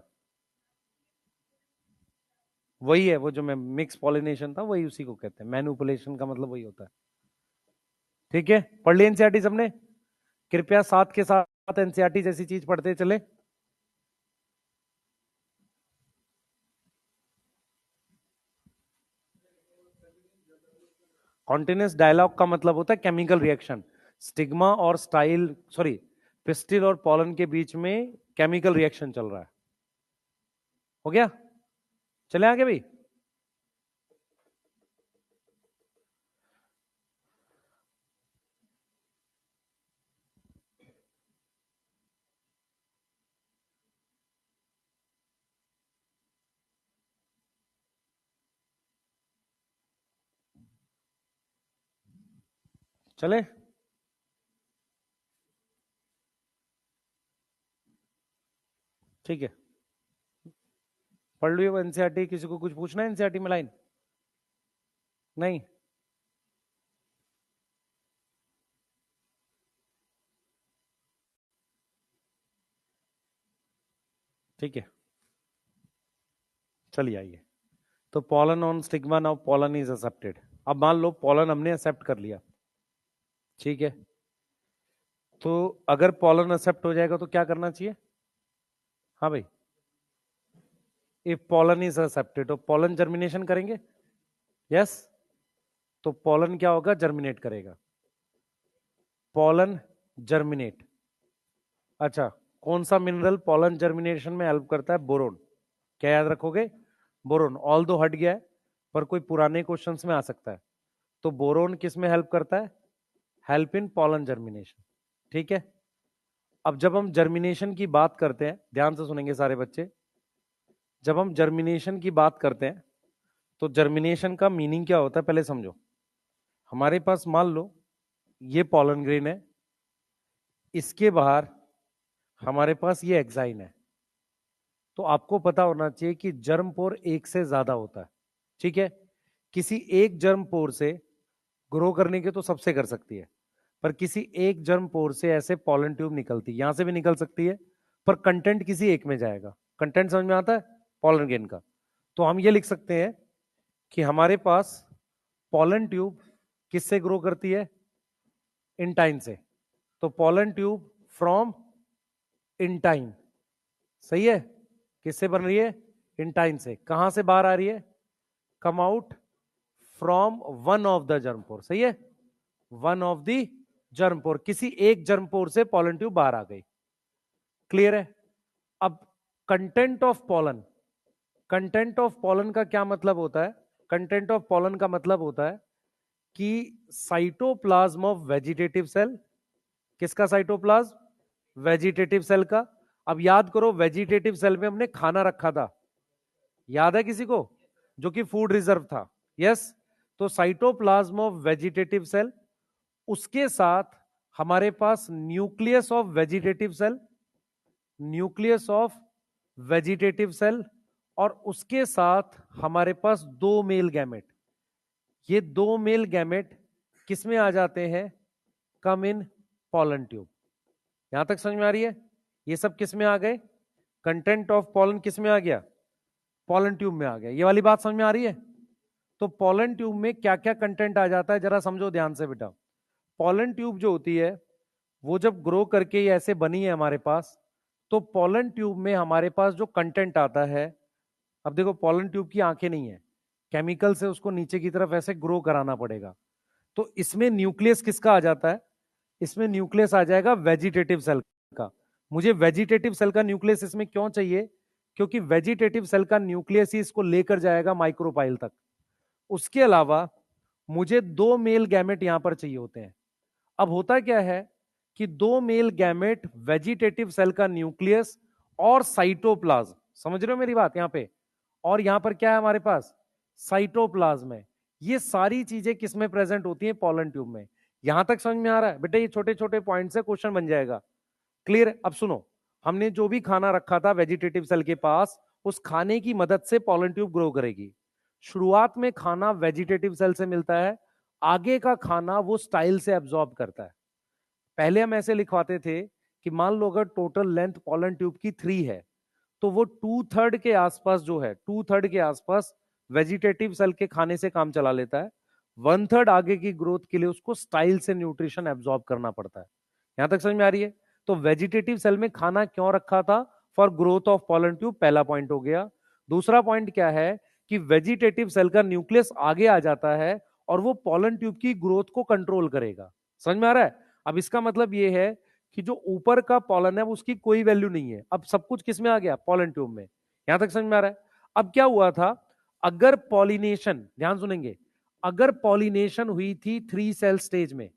वही है, वो जो मैं मिक्स पॉलिनेशन था वही उसी को कहते हैं, मैनिपुलेशन का मतलब वही होता है। ठीक है, पढ़ ली एनसीईआरटी सबने, कृपया साथ के साथ एनसीईआरटी जैसी चीज पढ़ते चले। कॉन्टिन्यूस डायलॉग का मतलब होता है केमिकल रिएक्शन। स्टिग्मा और स्टाइल सॉरी पिस्टिल और पॉलन के बीच में केमिकल रिएक्शन चल रहा है। हो गया, चले आगे भाई। चले, ठीक है, पढ़ लियो एनसीईआरटी। किसी को कुछ पूछना है एनसीईआरटी में लाइन? नहीं, ठीक है, चलिए आइए। तो pollen on stigma, now pollen is accepted. अब मान लो पॉलन हमने एक्सेप्ट कर लिया, ठीक है। तो अगर पॉलन एक्सेप्ट हो जाएगा तो क्या करना चाहिए? हाँ भाई, इफ पॉलन इज एक्सेप्टेड तो पॉलन जर्मिनेशन करेंगे, यस। तो पॉलन क्या होगा? जर्मिनेट करेगा। पॉलन जर्मिनेट, अच्छा, कौन सा मिनरल पॉलन जर्मिनेशन में हेल्प करता है? बोरोन। क्या याद रखोगे? बोरोन। ऑल दो हट गया है पर कोई पुराने क्वेश्चंस में आ सकता है। तो बोरोन किस में हेल्प करता है? हेल्प इन पॉलन जर्मिनेशन, ठीक है। अब जब हम जर्मिनेशन की बात करते हैं, ध्यान से सुनेंगे सारे बच्चे, जब हम जर्मिनेशन की बात करते हैं तो जर्मिनेशन का मीनिंग क्या होता है पहले समझो। हमारे पास मान लो ये पॉलन ग्रेन है, इसके बाहर हमारे पास ये एक्साइन है। तो आपको पता होना चाहिए कि जर्म पोर एक से ज्यादा होता है, ठीक है। किसी एक जर्म पोर से ग्रो करने के तो सबसे कर सकती है, पर किसी एक जर्म पोर से ऐसे पॉलन ट्यूब निकलती है, यहां से भी निकल सकती है, पर कंटेंट किसी एक में जाएगा। कंटेंट समझ में आता है पॉलन ग्रेन का? तो हम ये लिख सकते हैं कि हमारे पास पॉलन ट्यूब किससे ग्रो करती है? इंटाइन से। तो पॉलन ट्यूब फ्रॉम इंटाइन, सही है। किससे बन रही है? इंटाइन से। कहां से बाहर आ रही है? Come out from one of the germ pore, सही है, वन ऑफ द जर्मपोर। किसी एक जर्मपोर से पॉलन ट्यूब बाहर आ गई, क्लियर है। अब content of pollen, content of pollen का क्या मतलब होता है? कंटेंट ऑफ पॉलन का मतलब होता है कि साइटोप्लाज्म ऑफ वेजिटेटिव सेल, किसका साइटोप्लाज्म? वेजिटेटिव सेल का। अब याद करो वेजिटेटिव सेल में हमने खाना रखा था, याद है किसी को? जो कि फूड रिजर्व था, यस। तो साइटोप्लाज्म ऑफ वेजिटेटिव सेल, उसके साथ हमारे पास nucleus of vegetative cell, nucleus of vegetative cell, और उसके साथ हमारे पास दो मेल गैमेट। ये दो मेल गैमेट किस में आ जाते हैं? कम इन पॉलन ट्यूब। यहां तक समझ में आ रही है? ये सब किस में आ गए? कंटेंट ऑफ पॉलन किस में आ गया? पॉलन ट्यूब में आ गया। ये वाली बात समझ में आ रही है? तो पॉलन ट्यूब में क्या क्या कंटेंट आ जाता है जरा समझो ध्यान से बेटा। पॉलन ट्यूब जो होती है वो जब ग्रो करके ये ऐसे बनी है हमारे पास, तो पॉलन ट्यूब में हमारे पास जो कंटेंट आता है, अब देखो पॉलन ट्यूब की आंखें नहीं है, केमिकल से उसको नीचे की तरफ ऐसे ग्रो कराना पड़ेगा। तो इसमें न्यूक्लियस किसका आ जाता है? इसमें न्यूक्लियस आ जाएगा वेजिटेटिव सेल का। मुझे वेजिटेटिव सेल का न्यूक्लियस इसमें क्यों चाहिए? क्योंकि वेजिटेटिव सेल का न्यूक्लियस ही इसको लेकर जाएगा माइक्रोपाइल तक। उसके अलावा मुझे दो मेल गैमेट यहां पर चाहिए होते हैं। अब होता क्या है कि दो मेल गैमेट, वेजिटेटिव सेल का न्यूक्लियस और साइटोप्लाज्म, समझ रहे हो मेरी बात यहां पे? और यहां पर क्या है हमारे पास? साइटोप्लाज्म है। ये सारी चीजें किसमें प्रेजेंट होती हैं? पॉलन ट्यूब में। यहां तक समझ में आ रहा है बेटा? ये छोटे छोटे पॉइंट से क्वेश्चन बन जाएगा, क्लियर? अब सुनो, हमने जो भी खाना रखा था वेजिटेटिव सेल के पास, उस खाने की मदद से पॉलन ट्यूब ग्रो करेगी। शुरुआत में खाना वेजिटेटिव सेल से मिलता है, आगे का खाना वो स्टाइल से एब्जॉर्ब करता है। पहले हम ऐसे लिखवाते थे कि मान लो अगर टोटल लेंथ पॉलन ट्यूब की 3 है, तो वो 2/3 के आसपास जो है, 2/3 के आसपास वेजिटेटिव सेल के खाने से काम चला लेता है। 1/3 आगे की ग्रोथ के लिए उसको स्टाइल से न्यूट्रिशन एब्जॉर्ब करना पड़ता है। यहां तक समझ में आ रही है? तो वेजिटेटिव सेल में खाना क्यों रखा था? For growth of pollen tube, पहला पॉइंट हो गया। दूसरा पॉइंट क्या है कि वेजिटेटिव सेल का न्यूक्लियस आगे आ जाता है और वो पॉलन ट्यूब की ग्रोथ को कंट्रोल करेगा। समझ में आ रहा है? अब इसका मतलब ये है कि जो ऊपर का पॉलन है उसकी कोई वैल्यू नहीं है, अब सब कुछ किस में आ गया? पॉलन ट्यूब में। यहां तक समझ में आ रहा है? अब क्या हुआ था, अगर पॉलिनेशन, ध्यान सुनेंगे, अगर पॉलिनेशन हुई थी 3 सेल स्टेज में,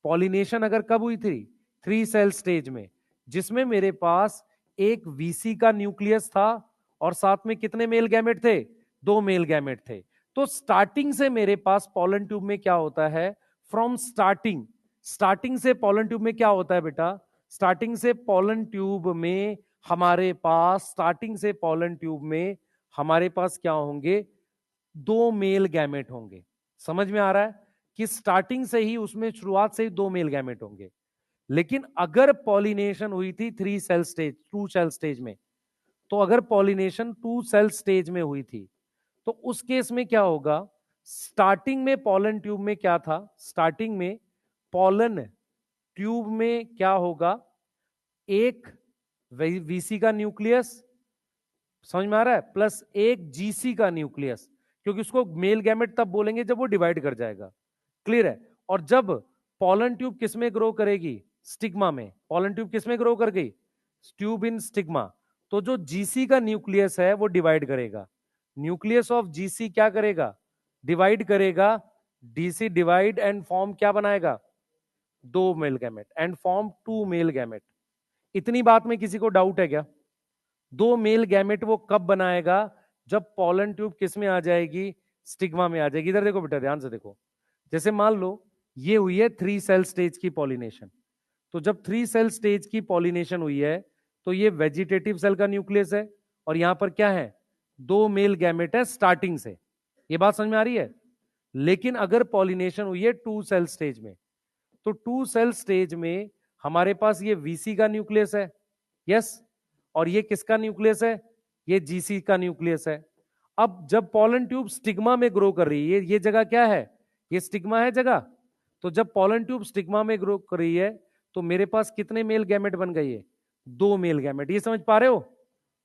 पॉलिनेशन अगर कब हुई थी? 3 सेल स्टेज में, जिसमें मेरे पास एक वीसी का न्यूक्लियस था और साथ में कितने मेल गैमेट थे? 2 मेल गैमेट थे। तो स्टार्टिंग से मेरे पास पॉलन ट्यूब में क्या होता है? फ्रॉम स्टार्टिंग, स्टार्टिंग से पॉलन ट्यूब में क्या होता है बेटा? स्टार्टिंग से पॉलन ट्यूब में हमारे पास, स्टार्टिंग से पॉलन ट्यूब में हमारे पास क्या होंगे? 2 मेल गैमेट होंगे। समझ में आ रहा है कि स्टार्टिंग से ही उसमें, शुरुआत से ही 2 मेल गैमेट होंगे। लेकिन अगर पॉलिनेशन हुई थी 3 सेल स्टेज, 2 सेल स्टेज में, तो अगर पॉलिनेशन 2 सेल स्टेज में हुई थी तो उस केस में क्या होगा? स्टार्टिंग में पॉलन ट्यूब में क्या था? स्टार्टिंग में पॉलन ट्यूब में क्या होगा? एक वीसी का न्यूक्लियस, समझ में आ रहा है, प्लस एक जीसी का न्यूक्लियस, क्योंकि उसको मेल गैमेट तब बोलेंगे जब वो डिवाइड कर जाएगा। क्लियर है? और जब पॉलन ट्यूब किसमें ग्रो करेगी? स्टिग्मा में। पॉलन ट्यूब किसमें ग्रो कर गई? ट्यूब इन स्टिग्मा। तो जो जीसी का न्यूक्लियस है वो डिवाइड करेगा, न्यूक्लियस ऑफ जीसी क्या करेगा? डिवाइड करेगा, डीसी डिवाइड एंड फॉर्म क्या बनाएगा? 2 male gamete and form 2 male gamete. इतनी बात में किसी को डाउट है क्या? 2 मेल गैमेट वो कब बनाएगा? जब पॉलन ट्यूब किस में आ जाएगी? स्टिग्मा में आ जाएगी। इधर देखो बेटा, ध्यान से देखो, जैसे मान लो ये हुई है 3 सेल स्टेज की पॉलिनेशन, तो जब 3 सेल स्टेज की पॉलिनेशन हुई है तो ये वेजिटेटिव सेल का न्यूक्लियस है और यहां पर क्या है? 2 मेल गैमेट है स्टार्टिंग से। ये बात समझ में आ रही है? लेकिन अगर पॉलिनेशन हुई है 2 सेल स्टेज में, तो 2 सेल स्टेज में हमारे पास ये वीसी का न्यूक्लियस है, यस, और ये किसका न्यूक्लियस है? ये जीसी का न्यूक्लियस है। अब जब पॉलन ट्यूब स्टिग्मा में ग्रो कर रही है, ये जगह क्या है? ये स्टिग्मा है जगह। तो जब पॉलन ट्यूब स्टिग्मा में ग्रो कर रही है तो मेरे पास कितने मेल गैमेट बन गए? ये 2 मेल गैमेट। ये समझ पा रहे हो?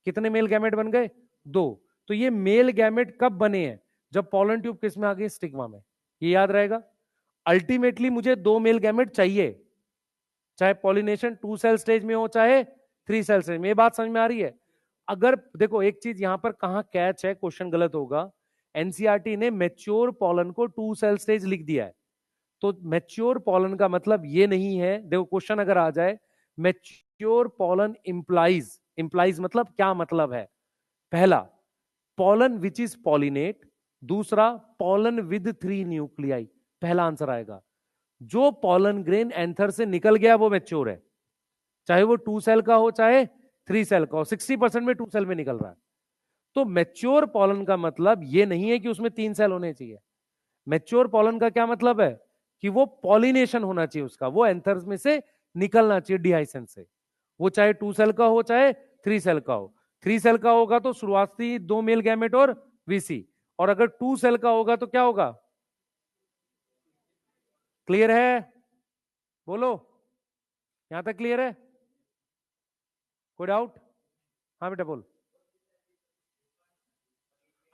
कितने मेल गैमेट बन गए? 2। तो ये मेल गैमेट कब बने हैं? जब पॉलन ट्यूब किस में आ गई? स्टिग्मा में। ये याद रहेगा। अल्टीमेटली मुझे 2 मेल गैमेट चाहिए, चाहे पॉलिनेशन 2 सेल स्टेज में हो चाहे 3 सेल स्टेज में। ये बात समझ में आ रही है? अगर देखो एक चीज यहां पर कहां कैच है, क्वेश्चन गलत होगा। एनसीईआरटी ने मैच्योर पॉलन को 2 सेल स्टेज लिख दिया है, तो मैच्योर पॉलन का मतलब ये नहीं है। देखो क्वेश्चन अगर आ जाए, मैच्योर पॉलन इंप्लाइज, इंप्लाइज मतलब क्या मतलब है? पहला, पॉलन विच इज पॉलिनेट, दूसरा पॉलन विद 3 न्यूक्लियाई। पहला आंसर आएगा। जो पॉलन ग्रेन एंथर से निकल गया वो मैच्योर है, चाहे वो 2 सेल का हो चाहे 3 सेल का हो। 60% में 2 सेल में निकल रहा है। तो मैच्योर पॉलन का मतलब ये नहीं है कि उसमें 3 सेल होने चाहिए। मैच्योर पॉलन का क्या मतलब है? कि वो पॉलिनेशन होना चाहिए उसका, वो एंथर्स में से निकलना चाहिए डिहाइसेंस से, वो चाहे 2 सेल का हो चाहे 3 सेल का हो। 3 सेल का होगा तो शुरुआती 2 मेल गैमेट और वीसी, और अगर 2 सेल का होगा तो क्या होगा? क्लियर है? बोलो, यहां तक क्लियर है? कोई डाउट? हाँ बेटा बोल।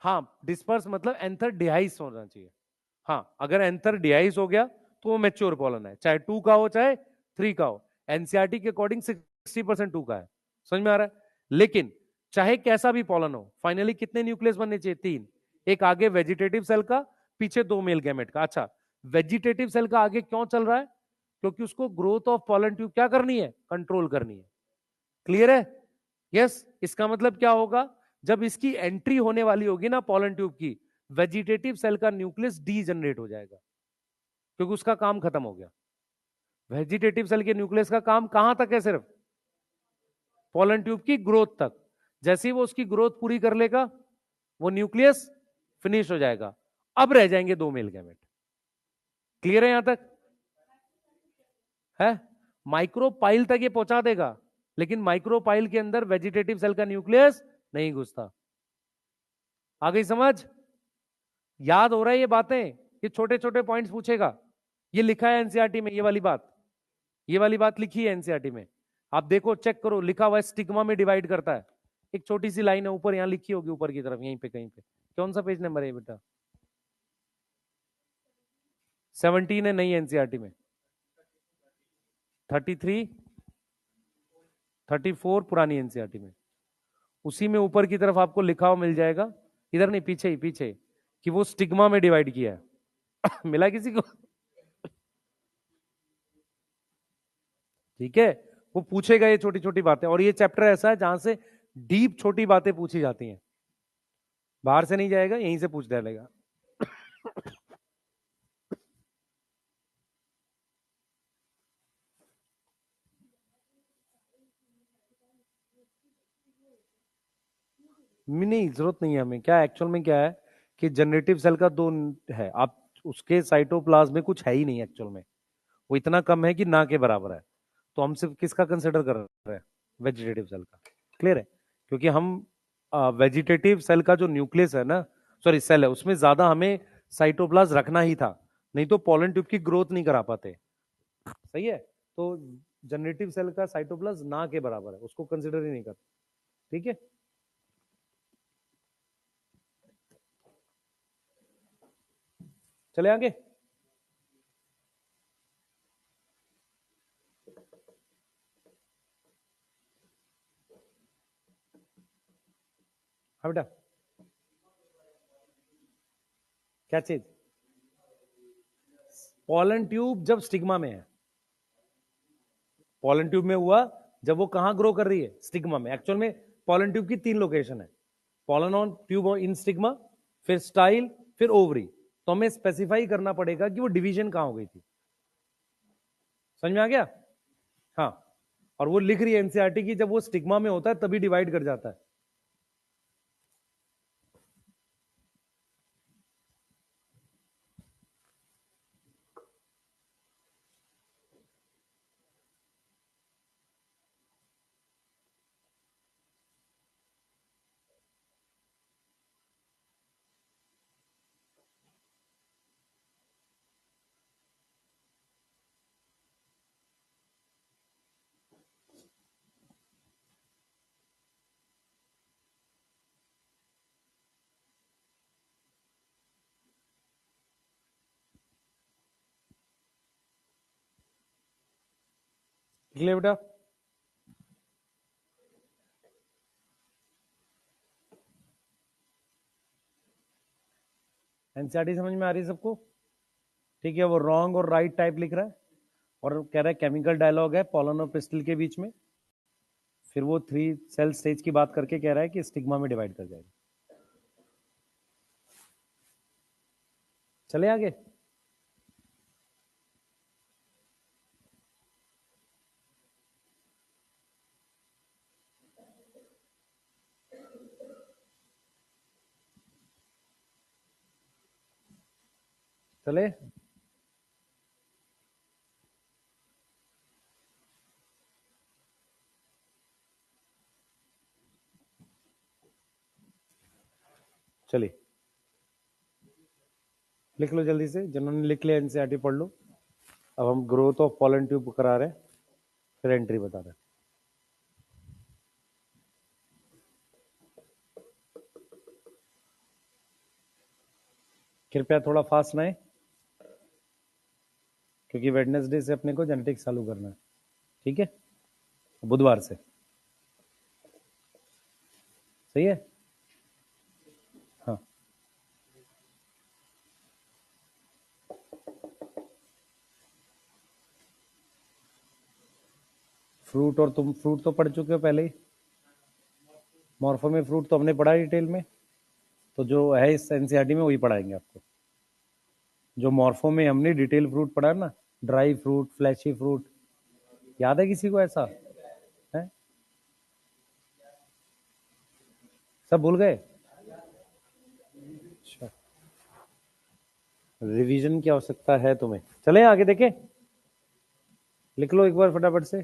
हाँ, डिस्पर्स मतलब एंथर डिहाइस होना चाहिए। हाँ, अगर एंथर डिहाइस हो गया तो वो मैच्योर पॉलन है, चाहे 2 का हो चाहे 3 का हो। एनसीईआरटी के अकॉर्डिंग 60% 2 का है। समझ में आ रहा है? लेकिन चाहे कैसा भी पॉलन हो, फाइनली कितने न्यूक्लियस बनने चाहिए? 3। एक आगे वेजिटेटिव सेल का, पीछे 2 मेल गैमेट का। अच्छा, वेजिटेटिव सेल का आगे क्यों चल रहा है? क्योंकि उसको ग्रोथ ऑफ पॉलन ट्यूब क्या करनी है? कंट्रोल करनी है। क्लियर है? यस। इसका मतलब क्या होगा? जब इसकी एंट्री होने वाली होगी ना पॉलन ट्यूब की, वेजिटेटिव सेल का न्यूक्लियस डी जनरेट हो जाएगा, क्योंकि उसका काम खत्म हो गया। वेजिटेटिव सेल के न्यूक्लियस का काम कहां तक है? सिर्फ पॉलन ट्यूब की ग्रोथ तक। जैसे ही वो उसकी ग्रोथ पूरी कर लेगा, वो न्यूक्लियस फिनिश हो जाएगा। अब रह जाएंगे 2 मेल गैमेट। क्लियर है यहां तक? है? माइक्रोपाइल तक ये पहुंचा देगा, लेकिन माइक्रोपाइल के अंदर वेजिटेटिव सेल का न्यूक्लियस नहीं घुसता। आ गई समझ? याद हो रहा है ये बातें? ये छोटे छोटे पॉइंट्स पूछेगा। ये लिखा है एनसीईआरटी में, ये वाली बात, ये वाली बात लिखी है एनसीईआरटी में। आप देखो, चेक करो, लिखा हुआ है स्टिग्मा में डिवाइड करता है। एक छोटी सी लाइन है ऊपर, यहां लिखी होगी ऊपर की तरफ, यहीं पे कहीं पे। कौन सा पेज नंबर है बेटा? 17 है नई एनसीईआरटी में, 33, 34 पुरानी एनसीईआरटी में। उसी में ऊपर की तरफ आपको लिखा हुआ मिल जाएगा, इधर नहीं पीछे ही, पीछे कि वो स्टिग्मा में डिवाइड किया है। मिला किसी को? ठीक है, वो पूछेगा ये छोटी छोटी बातें, और ये चैप्टर ऐसा है जहां से डीप छोटी बातें पूछी जाती हैं, बाहर से नहीं जाएगा, यहीं से पूछ डालेगा। नहीं, जरूरत नहीं है हमें। क्या एक्चुअल में क्या है कि जनरेटिव सेल का दो है, आप उसके साइटोप्लाज्म में कुछ है ही नहीं एक्चुअल में, वो इतना कम है कि ना के बराबर है। तो हम सिर्फ किसका कंसिडर कर रहे हैं? वेजिटेटिव सेल का। क्लियर है? क्योंकि हम वेजिटेटिव सेल का जो न्यूक्लियस है ना, सॉरी सेल है, उसमें ज्यादा हमें साइटोप्लाज्म रखना ही था, नहीं तो पोलन ट्यूब की ग्रोथ नहीं करा पाते। सही है? तो जनरेटिव सेल का साइटोप्लाज्म ना के बराबर है, उसको कंसिडर ही नहीं करते। ठीक है, चले आगे। हाँ बेटा, क्या चीज? पोलन ट्यूब जब स्टिग्मा में है, पोलन ट्यूब में हुआ जब वो कहां ग्रो कर रही है? स्टिग्मा में। एक्चुअल में पोलन ट्यूब की तीन लोकेशन है, pollen on tube in stigma, फिर स्टाइल, फिर ओवरी। तो हमें स्पेसिफाई करना पड़ेगा कि वो डिवीजन कहां हो गई थी। समझ में आ गया? हाँ, और वो लिख रही है एनसीईआरटी की जब वो स्टिग्मा में होता है तभी डिवाइड कर जाता है। लिख लिया बेटा? एनसीईआरटी समझ में आ रही है सबको? ठीक है, वो रॉन्ग और राइट टाइप लिख रहा है, और कह रहा है केमिकल डायलॉग है पोलन और पिस्टल के बीच में। फिर वो 3 सेल स्टेज की बात करके कह रहा है कि स्टिग्मा में डिवाइड कर जाएगा। चले आगे। चले, चलिए लिख लो जल्दी से, जिन्होंने लिख लिया एनसीईआरटी पढ़ लो। अब हम ग्रोथ ऑफ पोलन ट्यूब करा रहे हैं, फिर एंट्री बता रहे हैं। कृपया थोड़ा फास्ट सुनाएं, क्योंकि वेडनेसडे से अपने को जेनेटिक्स चालू करना है। ठीक है, बुधवार से। सही है? हाँ, फ्रूट, और तुम फ्रूट तो पढ़ चुके हो पहले ही, मॉर्फो में फ्रूट तो हमने पढ़ा डिटेल में, तो जो है इस एनसीईआरटी में वही पढ़ाएंगे आपको। जो मॉर्फो में हमने डिटेल फ्रूट पढ़ा ना, ड्राई फ्रूट, फ्लैशी फ्रूट, याद है किसी को ऐसा है? सब भूल गए? अच्छा, रिवीजन की आवश्यकता है तुम्हें। चले आगे देखें, लिख लो एक बार फटाफट से।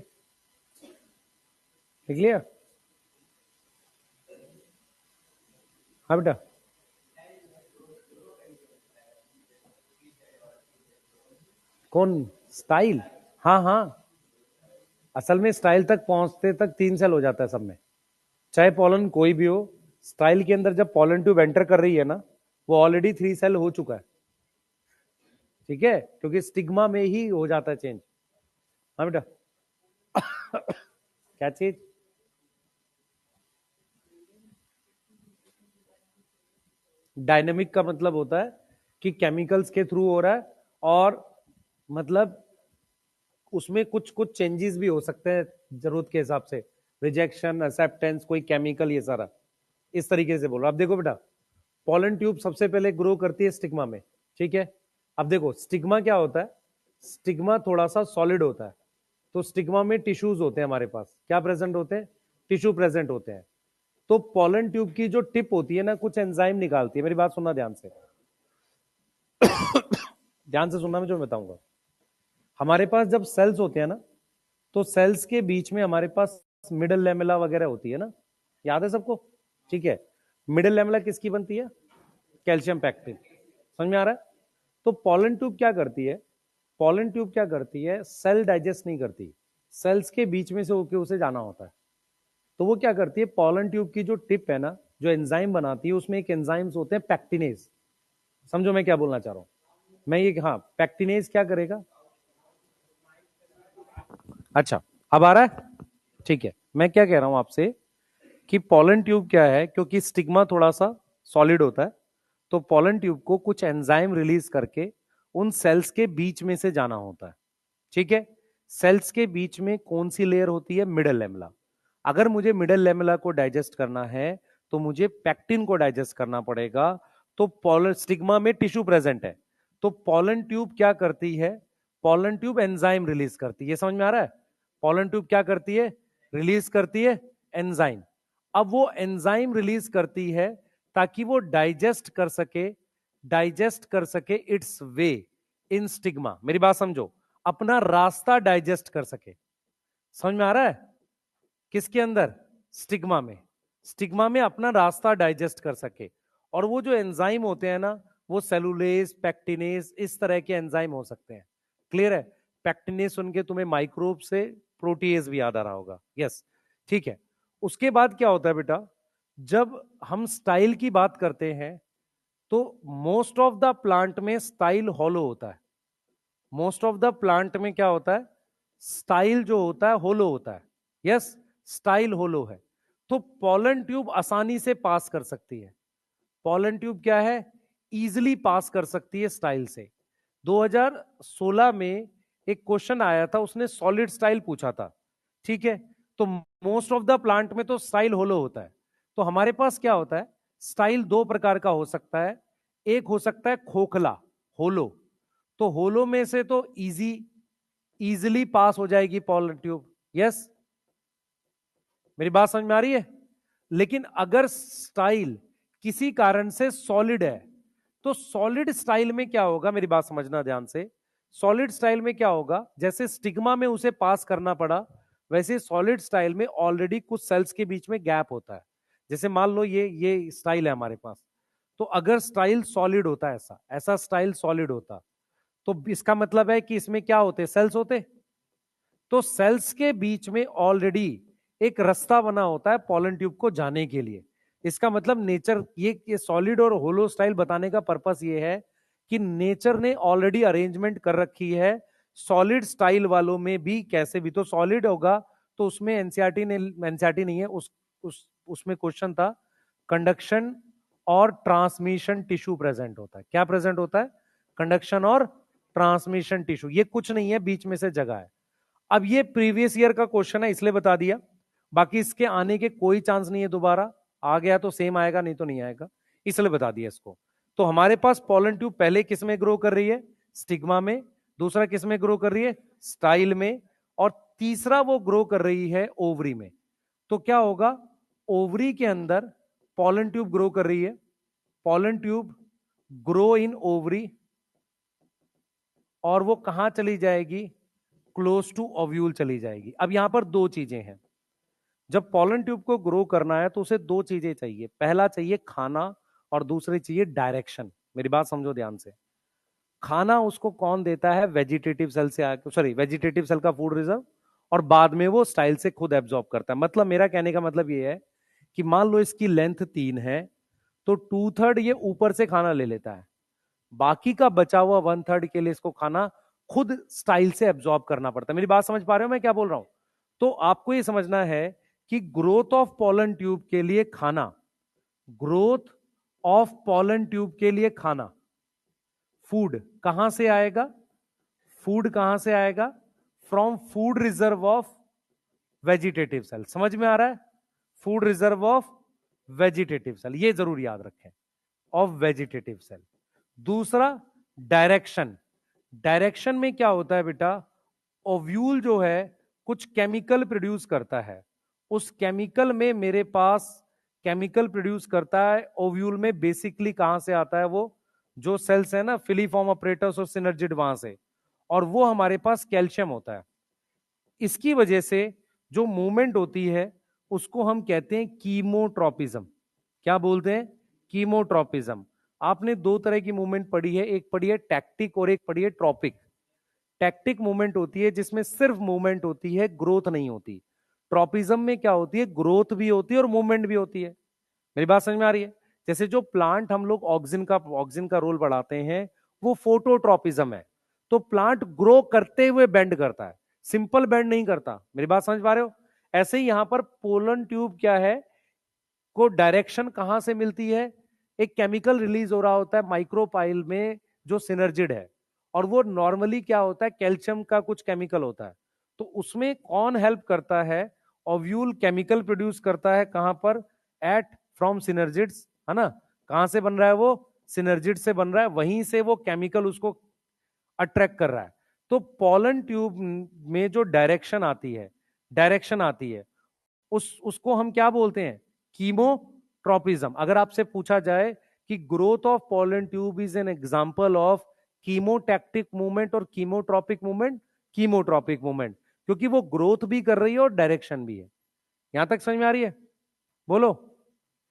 लिख लिया? हाँ बेटा, कौन? स्टाइल? हाँ हाँ, असल में स्टाइल तक पहुंचते तक 3 सेल हो जाता है सब में, चाहे पॉलन कोई भी हो। स्टाइल के अंदर जब पॉलन ट्यूब एंटर कर रही है ना, वो ऑलरेडी 3 सेल हो चुका है। ठीक है, क्योंकि स्टिग्मा में ही हो जाता है चेंज। हाँ बेटा क्या चीज? डायनेमिक का मतलब होता है कि केमिकल्स के थ्रू हो रहा है, और मतलब उसमें कुछ कुछ चेंजेस भी हो सकते हैं जरूरत के हिसाब से, रिजेक्शन, एक्सेप्टेंस, कोई केमिकल, ये सारा इस तरीके से बोलो। अब देखो बेटा, पोलन ट्यूब सबसे पहले ग्रो करती है स्टिग्मा में, ठीक है। अब देखो स्टिग्मा क्या होता है, स्टिग्मा थोड़ा सा सॉलिड होता है, तो स्टिग्मा में टिश्यूज होते हैं हमारे पास, क्या प्रेजेंट होते हैं? टिश्यू प्रेजेंट होते हैं। तो पोलन ट्यूब की जो टिप होती है ना, कुछ एंजाइम निकालती है। मेरी बात सुनना ध्यान से ध्यान से सुनना, मैं जो बताऊंगा। हमारे पास जब सेल्स होते हैं ना, तो सेल्स के बीच में हमारे पास मिडल लेमेला वगैरह होती है ना, याद है सबको? ठीक है, मिडल लेमेला किसकी बनती है? Calcium pectin. समझ में आ रहा है? तो पोलन ट्यूब क्या करती है? पोलन ट्यूब क्या करती है? सेल डाइजेस्ट नहीं करती, सेल्स के बीच में से होके उसे जाना होता है। तो वो क्या करती है, पोलन ट्यूब की जो टिप है ना, जो एंजाइम बनाती है, उसमें एक एंजाइम्स होते हैं पैक्टिनेज। समझो मैं क्या बोलना चाह रहा हूं? मैं ये, हाँ, पैक्टिनेज क्या करेगा? अच्छा, अब आ रहा है? ठीक है, मैं क्या कह रहा हूं आपसे कि पोलन ट्यूब क्या है, क्योंकि स्टिग्मा थोड़ा सा सॉलिड होता है, तो पोलन ट्यूब को कुछ एंजाइम रिलीज करके उन सेल्स के बीच में से जाना होता है। ठीक है, सेल्स के बीच में कौन सी लेयर होती है? Middle lamella. अगर मुझे मिडल लेमला को डाइजेस्ट करना है तो मुझे पैक्टिन को डाइजेस्ट करना पड़ेगा। तो पोलन स्टिग्मा में टिश्यू प्रेजेंट है, तो पोलन ट्यूब क्या करती है? पोलन ट्यूब एंजाइम रिलीज करती है। समझ में आ रहा है? पोलन ट्यूब क्या करती है? रिलीज करती है एंजाइम। अब वो एंजाइम रिलीज करती है ताकि वो डाइजेस्ट कर सके इट्स वे इन स्टिग्मा। मेरी बात समझो, अपना रास्ता डाइजेस्ट कर सके। समझ में आ रहा है? किसके अंदर? स्टिग्मा में। स्टिग्मा में अपना रास्ता डाइजेस्ट कर सके। और वो जो एंजाइम होते हैं ना, वो सेलुलेज, पैक्टिनेज, इस तरह के एंजाइम हो सकते हैं। क्लियर है? पैक्टिनेज सुन के तुम्हें माइक्रोब से प्रोटीएज भी याद आ रहा होगा। यस, ठीक है। उसके बाद क्या होता है बेटा, जब हम स्टाइल की बात करते हैं तो मोस्ट ऑफ द प्लांट में स्टाइल हॉलो होता है। मोस्ट ऑफ द प्लांट में क्या होता है? स्टाइल जो होता है होलो होता है। यस, स्टाइल होलो है। तो पोलन ट्यूब आसानी से पास कर सकती है। पोलन ट्यूब क्या है? इजिली पास कर सकती है स्टाइल से। 2016 में एक क्वेश्चन आया था, उसने सॉलिड स्टाइल पूछा था। ठीक है, तो मोस्ट ऑफ द प्लांट में तो स्टाइल होलो होता है। तो हमारे पास क्या होता है? स्टाइल दो प्रकार का हो सकता है। एक हो सकता है खोखला, होलो। तो होलो में से तो इजिली पास हो जाएगी पोलन ट्यूब। यस, मेरी बात समझ में आ रही है? लेकिन अगर स्टाइल किसी कारण से सॉलिड है, तो सॉलिड स्टाइल में क्या होगा? मेरी बात समझना ध्यान से। सॉलिड स्टाइल में क्या होगा, जैसे स्टिग्मा में उसे पास करना पड़ा, वैसे सॉलिड स्टाइल में ऑलरेडी कुछ सेल्स के बीच में गैप होता है। जैसे मान लो ये स्टाइल है हमारे पास, तो अगर स्टाइल सॉलिड होता है, ऐसा ऐसा स्टाइल सॉलिड होता, तो इसका मतलब है कि इसमें क्या होते? सेल्स होते। तो सेल्स के बीच में ऑलरेडी एक रास्ता बना होता है पोलन ट्यूब को जाने के लिए। इसका मतलब नेचर, ये सॉलिड और होलो स्टाइल बताने का पर्पस ये है कि नेचर ने ऑलरेडी अरेंजमेंट कर रखी है सॉलिड स्टाइल वालों में भी। कैसे भी तो सॉलिड होगा, तो उसमें एनसीईआरटी नहीं है, उसमें क्वेश्चन था कंडक्शन और ट्रांसमिशन टिश्यू प्रेजेंट होता है। क्या प्रेजेंट होता है? कंडक्शन और ट्रांसमिशन टिश्यू। ये कुछ नहीं है, बीच में से जगह है। अब ये प्रीवियस ईयर का क्वेश्चन है, इसलिए बता दिया। बाकी इसके आने के कोई चांस नहीं है, दोबारा आ गया तो सेम आएगा, नहीं तो नहीं आएगा, इसलिए बता दिया इसको। तो हमारे पास पोलन ट्यूब पहले किस में ग्रो कर रही है? स्टिग्मा में। दूसरा किस में ग्रो कर रही है? स्टाइल में। और तीसरा वो ग्रो कर रही है ओवरी में। तो क्या होगा? ओवरी के अंदर पोलन ट्यूब ग्रो कर रही है। Pollen tube grow in ovary, और वो कहां चली जाएगी? क्लोज टू ओव्यूल चली जाएगी। अब यहां पर दो चीजें हैं। जब पोलन ट्यूब को ग्रो करना है तो उसे दो चीजें चाहिए। पहला चाहिए खाना, और दूसरी चाहिए डायरेक्शन। मेरी बात समझो ध्यान से। खाना उसको कौन देता है? वेजिटेटिव सेल से आके, सॉरी, वेजिटेटिव सेल का फूड रिजर्व, और बाद में वो स्टाइल से खुद एब्जॉर्ब करता है। मतलब मेरा कहने का मतलब ये है कि मान लो इसकी लेंथ 3 है, तो 2/3 ये ऊपर से खाना ले लेता है। बाकी का बचा हुआ 1/3 के लिए इसको खाना खुद स्टाइल से एब्जॉर्ब करना पड़ता है। मेरी बात समझ पा रहे हो मैं क्या बोल रहा हूं? तो आपको ये समझना है कि ग्रोथ ऑफ पॉलन ट्यूब के लिए खाना, ग्रोथ ऑफ पॉलन ट्यूब के लिए खाना, फूड कहां से आएगा? फूड कहां से आएगा? From food reserve of vegetative cell. समझ में आ रहा है? Food reserve of vegetative cell, ये जरूर याद रखें, ऑफ वेजिटेटिव सेल। दूसरा, डायरेक्शन। डायरेक्शन में क्या होता है बेटा? ओव्यूल जो है कुछ केमिकल प्रोड्यूस करता है, उस केमिकल में मेरे पास केमिकल प्रोड्यूस करता है ओव्यूल में, बेसिकली कहां से आता है वो? जो सेल्स है ना, फिलीफॉर्म अपरेटस और सिनर्जिड, वहां से। और वो हमारे पास कैल्शियम होता है। इसकी वजह से जो मूवमेंट होती है उसको हम कहते हैं कीमोट्रोपिज्म। क्या बोलते हैं? कीमोट्रोपिज्म। आपने दो तरह की मूवमेंट पढ़ी है, एक पढ़ी है टैक्टिक और एक पढ़ी है ट्रॉपिक। टैक्टिक मूवमेंट होती है जिसमें सिर्फ मूवमेंट होती है, ग्रोथ नहीं होती। ट्रॉपिज्म में क्या होती है? ग्रोथ भी होती है और मूवमेंट भी होती है। मेरी बात समझ में आ रही है? जैसे जो प्लांट हम लोग ऑक्सिन का रोल बढ़ाते हैं, वो फोटोट्रॉपिज्म है। तो प्लांट ग्रो करते हुए बेंड करता है, सिंपल बेंड नहीं करता। मेरी बात समझ पा रहे हो? ऐसे ही यहां पर पोलन ट्यूब क्या है, को डायरेक्शन कहां से मिलती है? एक केमिकल रिलीज हो रहा होता है माइक्रोपाइल में, जो सिनर्जिड है, और वो नॉर्मली क्या होता है? कैल्शियम का कुछ केमिकल होता है। तो उसमें कौन हेल्प करता है? ओव्यूल केमिकल प्रोड्यूस करता है, कहां पर? एट फ्रॉम सिनर्जिड्स, है ना? कहां से बन रहा है वो? सिनर्जिड से बन रहा है, वहीं से वो केमिकल उसको अट्रैक्ट कर रहा है। तो पोलन ट्यूब में जो डायरेक्शन आती है, उसको हम क्या बोलते हैं? कीमोट्रोपिज्म। अगर आपसे पूछा जाए कि growth of pollen tube is an example of chemotactic movement और कीमोट्रोपिक मूवमेंट, कीमोट्रोपिक मूवमेंट, क्योंकि वो ग्रोथ भी कर रही है और डायरेक्शन भी है। यहां तक समझ में आ रही है? बोलो,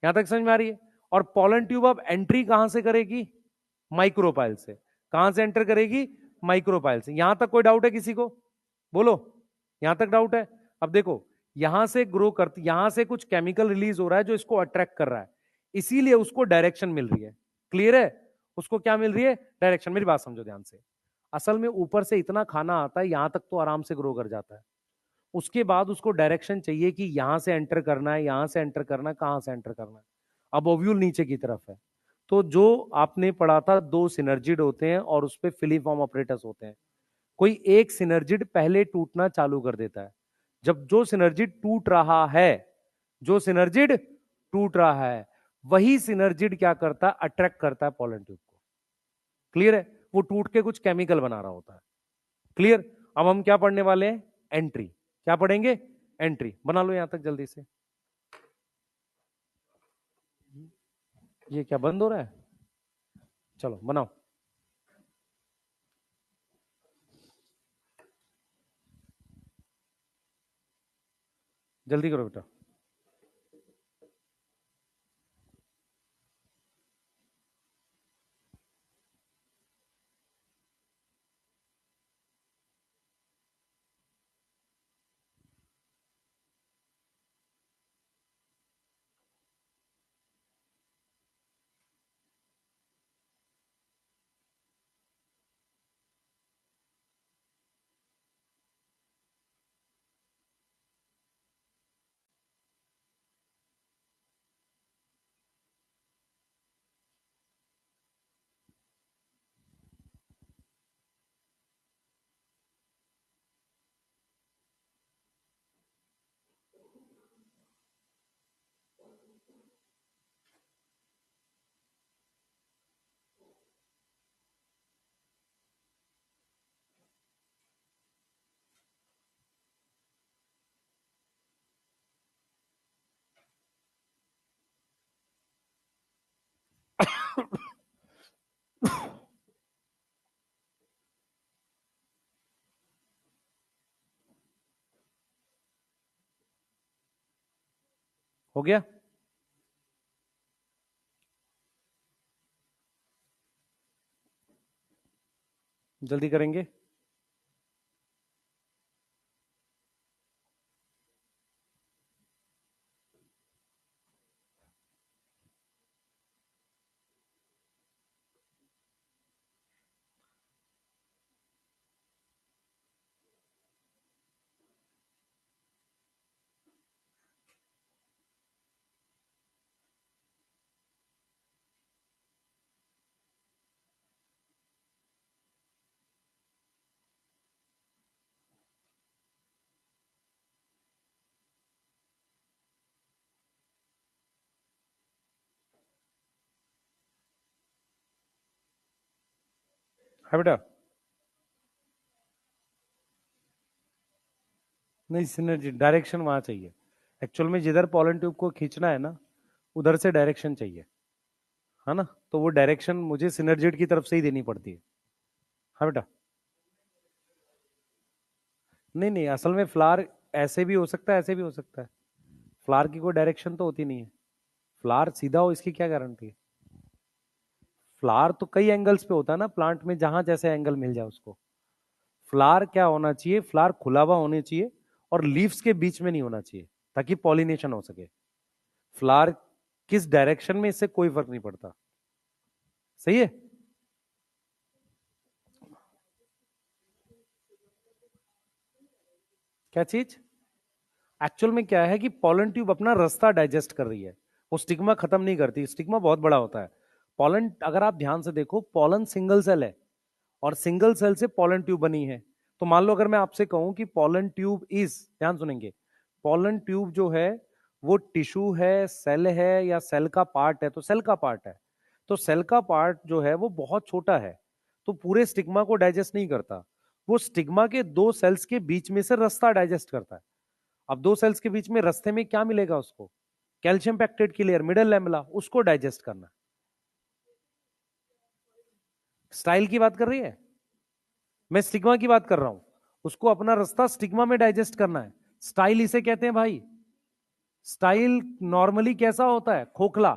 यहां तक समझ में आ रही है? और पोलन ट्यूब अब एंट्री कहां से करेगी? माइक्रोपाइल से। कहां से एंटर करेगी? माइक्रोपाइल से। यहां तक कोई डाउट है किसी को? बोलो, यहां तक डाउट है? अब देखो, यहां से ग्रो करती, यहां से कुछ केमिकल रिलीज हो रहा है जो इसको अट्रैक्ट कर रहा है, इसीलिए उसको डायरेक्शन मिल रही है। क्लियर है? उसको क्या मिल रही है? डायरेक्शन। मेरी बात समझो ध्यान से। असल में ऊपर से इतना खाना आता है, यहां तक तो आराम से ग्रो कर जाता है। उसके बाद उसको डायरेक्शन चाहिए कि यहां से एंटर करना है, यहां से एंटर करना है, कहां से एंटर करना है। अब ओव्यूल नीचे की तरफ है, तो जो आपने पढ़ा था, दो सिनर्जिड होते हैं और उस पे फिलीफॉर्म ऑपरेटस होते हैं। कोई एक सिनर्जिड पहले टूटना चालू कर देता है। जब जो सिनर्जिड टूट रहा है, जो सिनर्जिड टूट रहा है, वही सिनर्जिड क्या करता है? अट्रैक्ट करता है पोलन ट्यूब को। क्लियर है? वो टूट के कुछ केमिकल बना रहा होता है। क्लियर? अब हम क्या पढ़ने वाले हैं? एंट्री। क्या पढ़ेंगे? एंट्री। बना लो यहां तक जल्दी से। ये क्या बंद हो रहा है? चलो बनाओ, जल्दी करो बेटा। हो गया? जल्दी करेंगे। है बेटा? नहीं, सिनर्जी डायरेक्शन वहां चाहिए। एक्चुअल में जिधर पॉलन ट्यूब को खींचना है ना, उधर से डायरेक्शन चाहिए, है ना? तो वो डायरेक्शन मुझे सिनर्जिड की तरफ से ही देनी पड़ती है। हाँ बेटा? नहीं नहीं, असल में फ्लावर ऐसे भी हो सकता है, ऐसे भी हो सकता है। फ्लावर की कोई डायरेक्शन तो होती नहीं है। फ्लावर सीधा हो इसकी क्या गारंटी है? फ्लावर तो कई एंगल्स पे होता है ना प्लांट में, जहां जैसे एंगल मिल जाए उसको। फ्लावर क्या होना चाहिए? फ्लावर खुला हुआ होना चाहिए और लीव्स के बीच में नहीं होना चाहिए, ताकि पॉलिनेशन हो सके। फ्लावर किस डायरेक्शन में, इससे कोई फर्क नहीं पड़ता। सही है? क्या चीज? एक्चुअल में क्या है कि पॉलन ट्यूब अपना रास्ता डाइजेस्ट कर रही है, वो स्टिग्मा खत्म नहीं करती। स्टिग्मा बहुत बड़ा होता है। पॉलन, अगर आप ध्यान से देखो, पॉलन सिंगल सेल है और सिंगल सेल से पॉलन ट्यूब बनी है। तो मान लो अगर मैं आपसे कहूं कि पॉलन ट्यूब इज, ध्यान सुनेंगे, पॉलन ट्यूब जो है वो टिश्यू है, सेल है, या सेल का पार्ट है, तो सेल का पार्ट है। तो सेल का पार्ट जो है वो बहुत छोटा है, तो पूरे स्टिग्मा को डाइजेस्ट नहीं करता। वो स्टिग्मा के दो सेल्स के बीच में से रास्ता डाइजेस्ट करता है। अब दो सेल्स के बीच में रास्ते में क्या मिलेगा उसको? कैल्शियम पैक्टेट की लेयर, मिडल लैमेला, उसको डाइजेस्ट करना। स्टाइल की बात कर रही है? मैं स्टिग्मा की बात कर रहा हूं। उसको अपना रास्ता स्टिग्मा में डाइजेस्ट करना है। स्टाइल इसे कहते हैं भाई। स्टाइल नॉर्मली कैसा होता है? खोखला,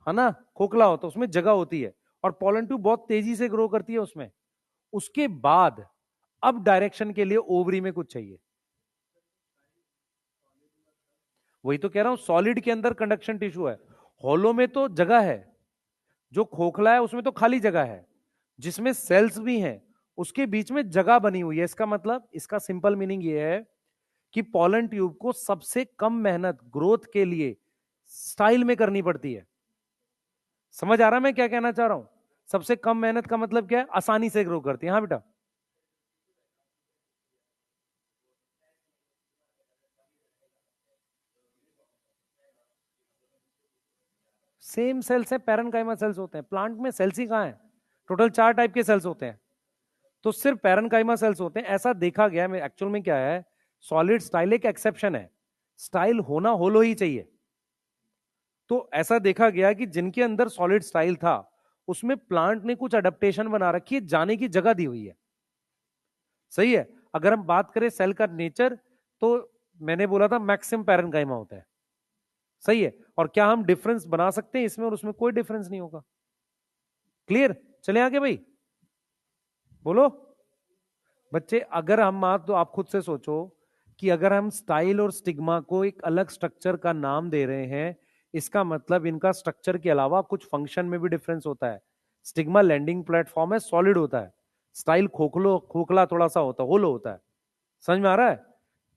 है ना? खोखला होता है, उसमें जगह होती है। और पोलन ट्यूब बहुत तेजी से ग्रो करती है उसमें। उसके बाद अब डायरेक्शन के लिए ओवरी में कुछ चाहिए। वही तो कह रहा हूं, सॉलिड के अंदर कंडक्शन टिश्यू है, हॉलो में तो जगह है। जो खोखला है उसमें तो खाली जगह है, जिसमें सेल्स भी हैं उसके बीच में जगह बनी हुई है। इसका मतलब, इसका सिंपल मीनिंग ये है कि पॉलन ट्यूब को सबसे कम मेहनत ग्रोथ के लिए स्टाइल में करनी पड़ती है। समझ आ रहा है मैं क्या कहना चाह रहा हूं? सबसे कम मेहनत का मतलब क्या है? आसानी से ग्रो करती है। हाँ बेटा? सेम सेल्स है, पैरेनकाइमा सेल्स होते हैं। प्लांट में सेल्स ही कहां है? टोटल 4 टाइप के सेल्स होते हैं, तो सिर्फ पैरेनकाइमा सेल्स होते हैं, ऐसा देखा गया है। एक्चुअल में क्या है, सॉलिड स्टाइल एक एक्सेप्शन है। स्टाइल होना होलो ही चाहिए। तो ऐसा देखा गया कि जिनके अंदर सॉलिड स्टाइल था, उसमें प्लांट ने कुछ अडेप्टेशन बना रखी है, जाने की जगह दी हुई है। सही है? अगर हम बात करें सेल का नेचर, तो मैंने बोला था मैक्सिमम पैरेनकाइमा होता है। सही है? और क्या हम डिफरेंस बना सकते हैं इसमें और उसमें? कोई डिफरेंस नहीं होगा। क्लियर? चले आगे भाई, बोलो बच्चे। अगर हम मान, तो आप खुद से सोचो कि अगर हम स्टाइल और स्टिग्मा को एक अलग स्ट्रक्चर का नाम दे रहे हैं, इसका मतलब इनका स्ट्रक्चर के अलावा कुछ फंक्शन में भी डिफरेंस होता है। स्टिग्मा लैंडिंग प्लेटफॉर्म है, सॉलिड होता है। स्टाइल खोखलो खोखला थोड़ा सा होता है, होलो होता है। समझ में आ रहा है?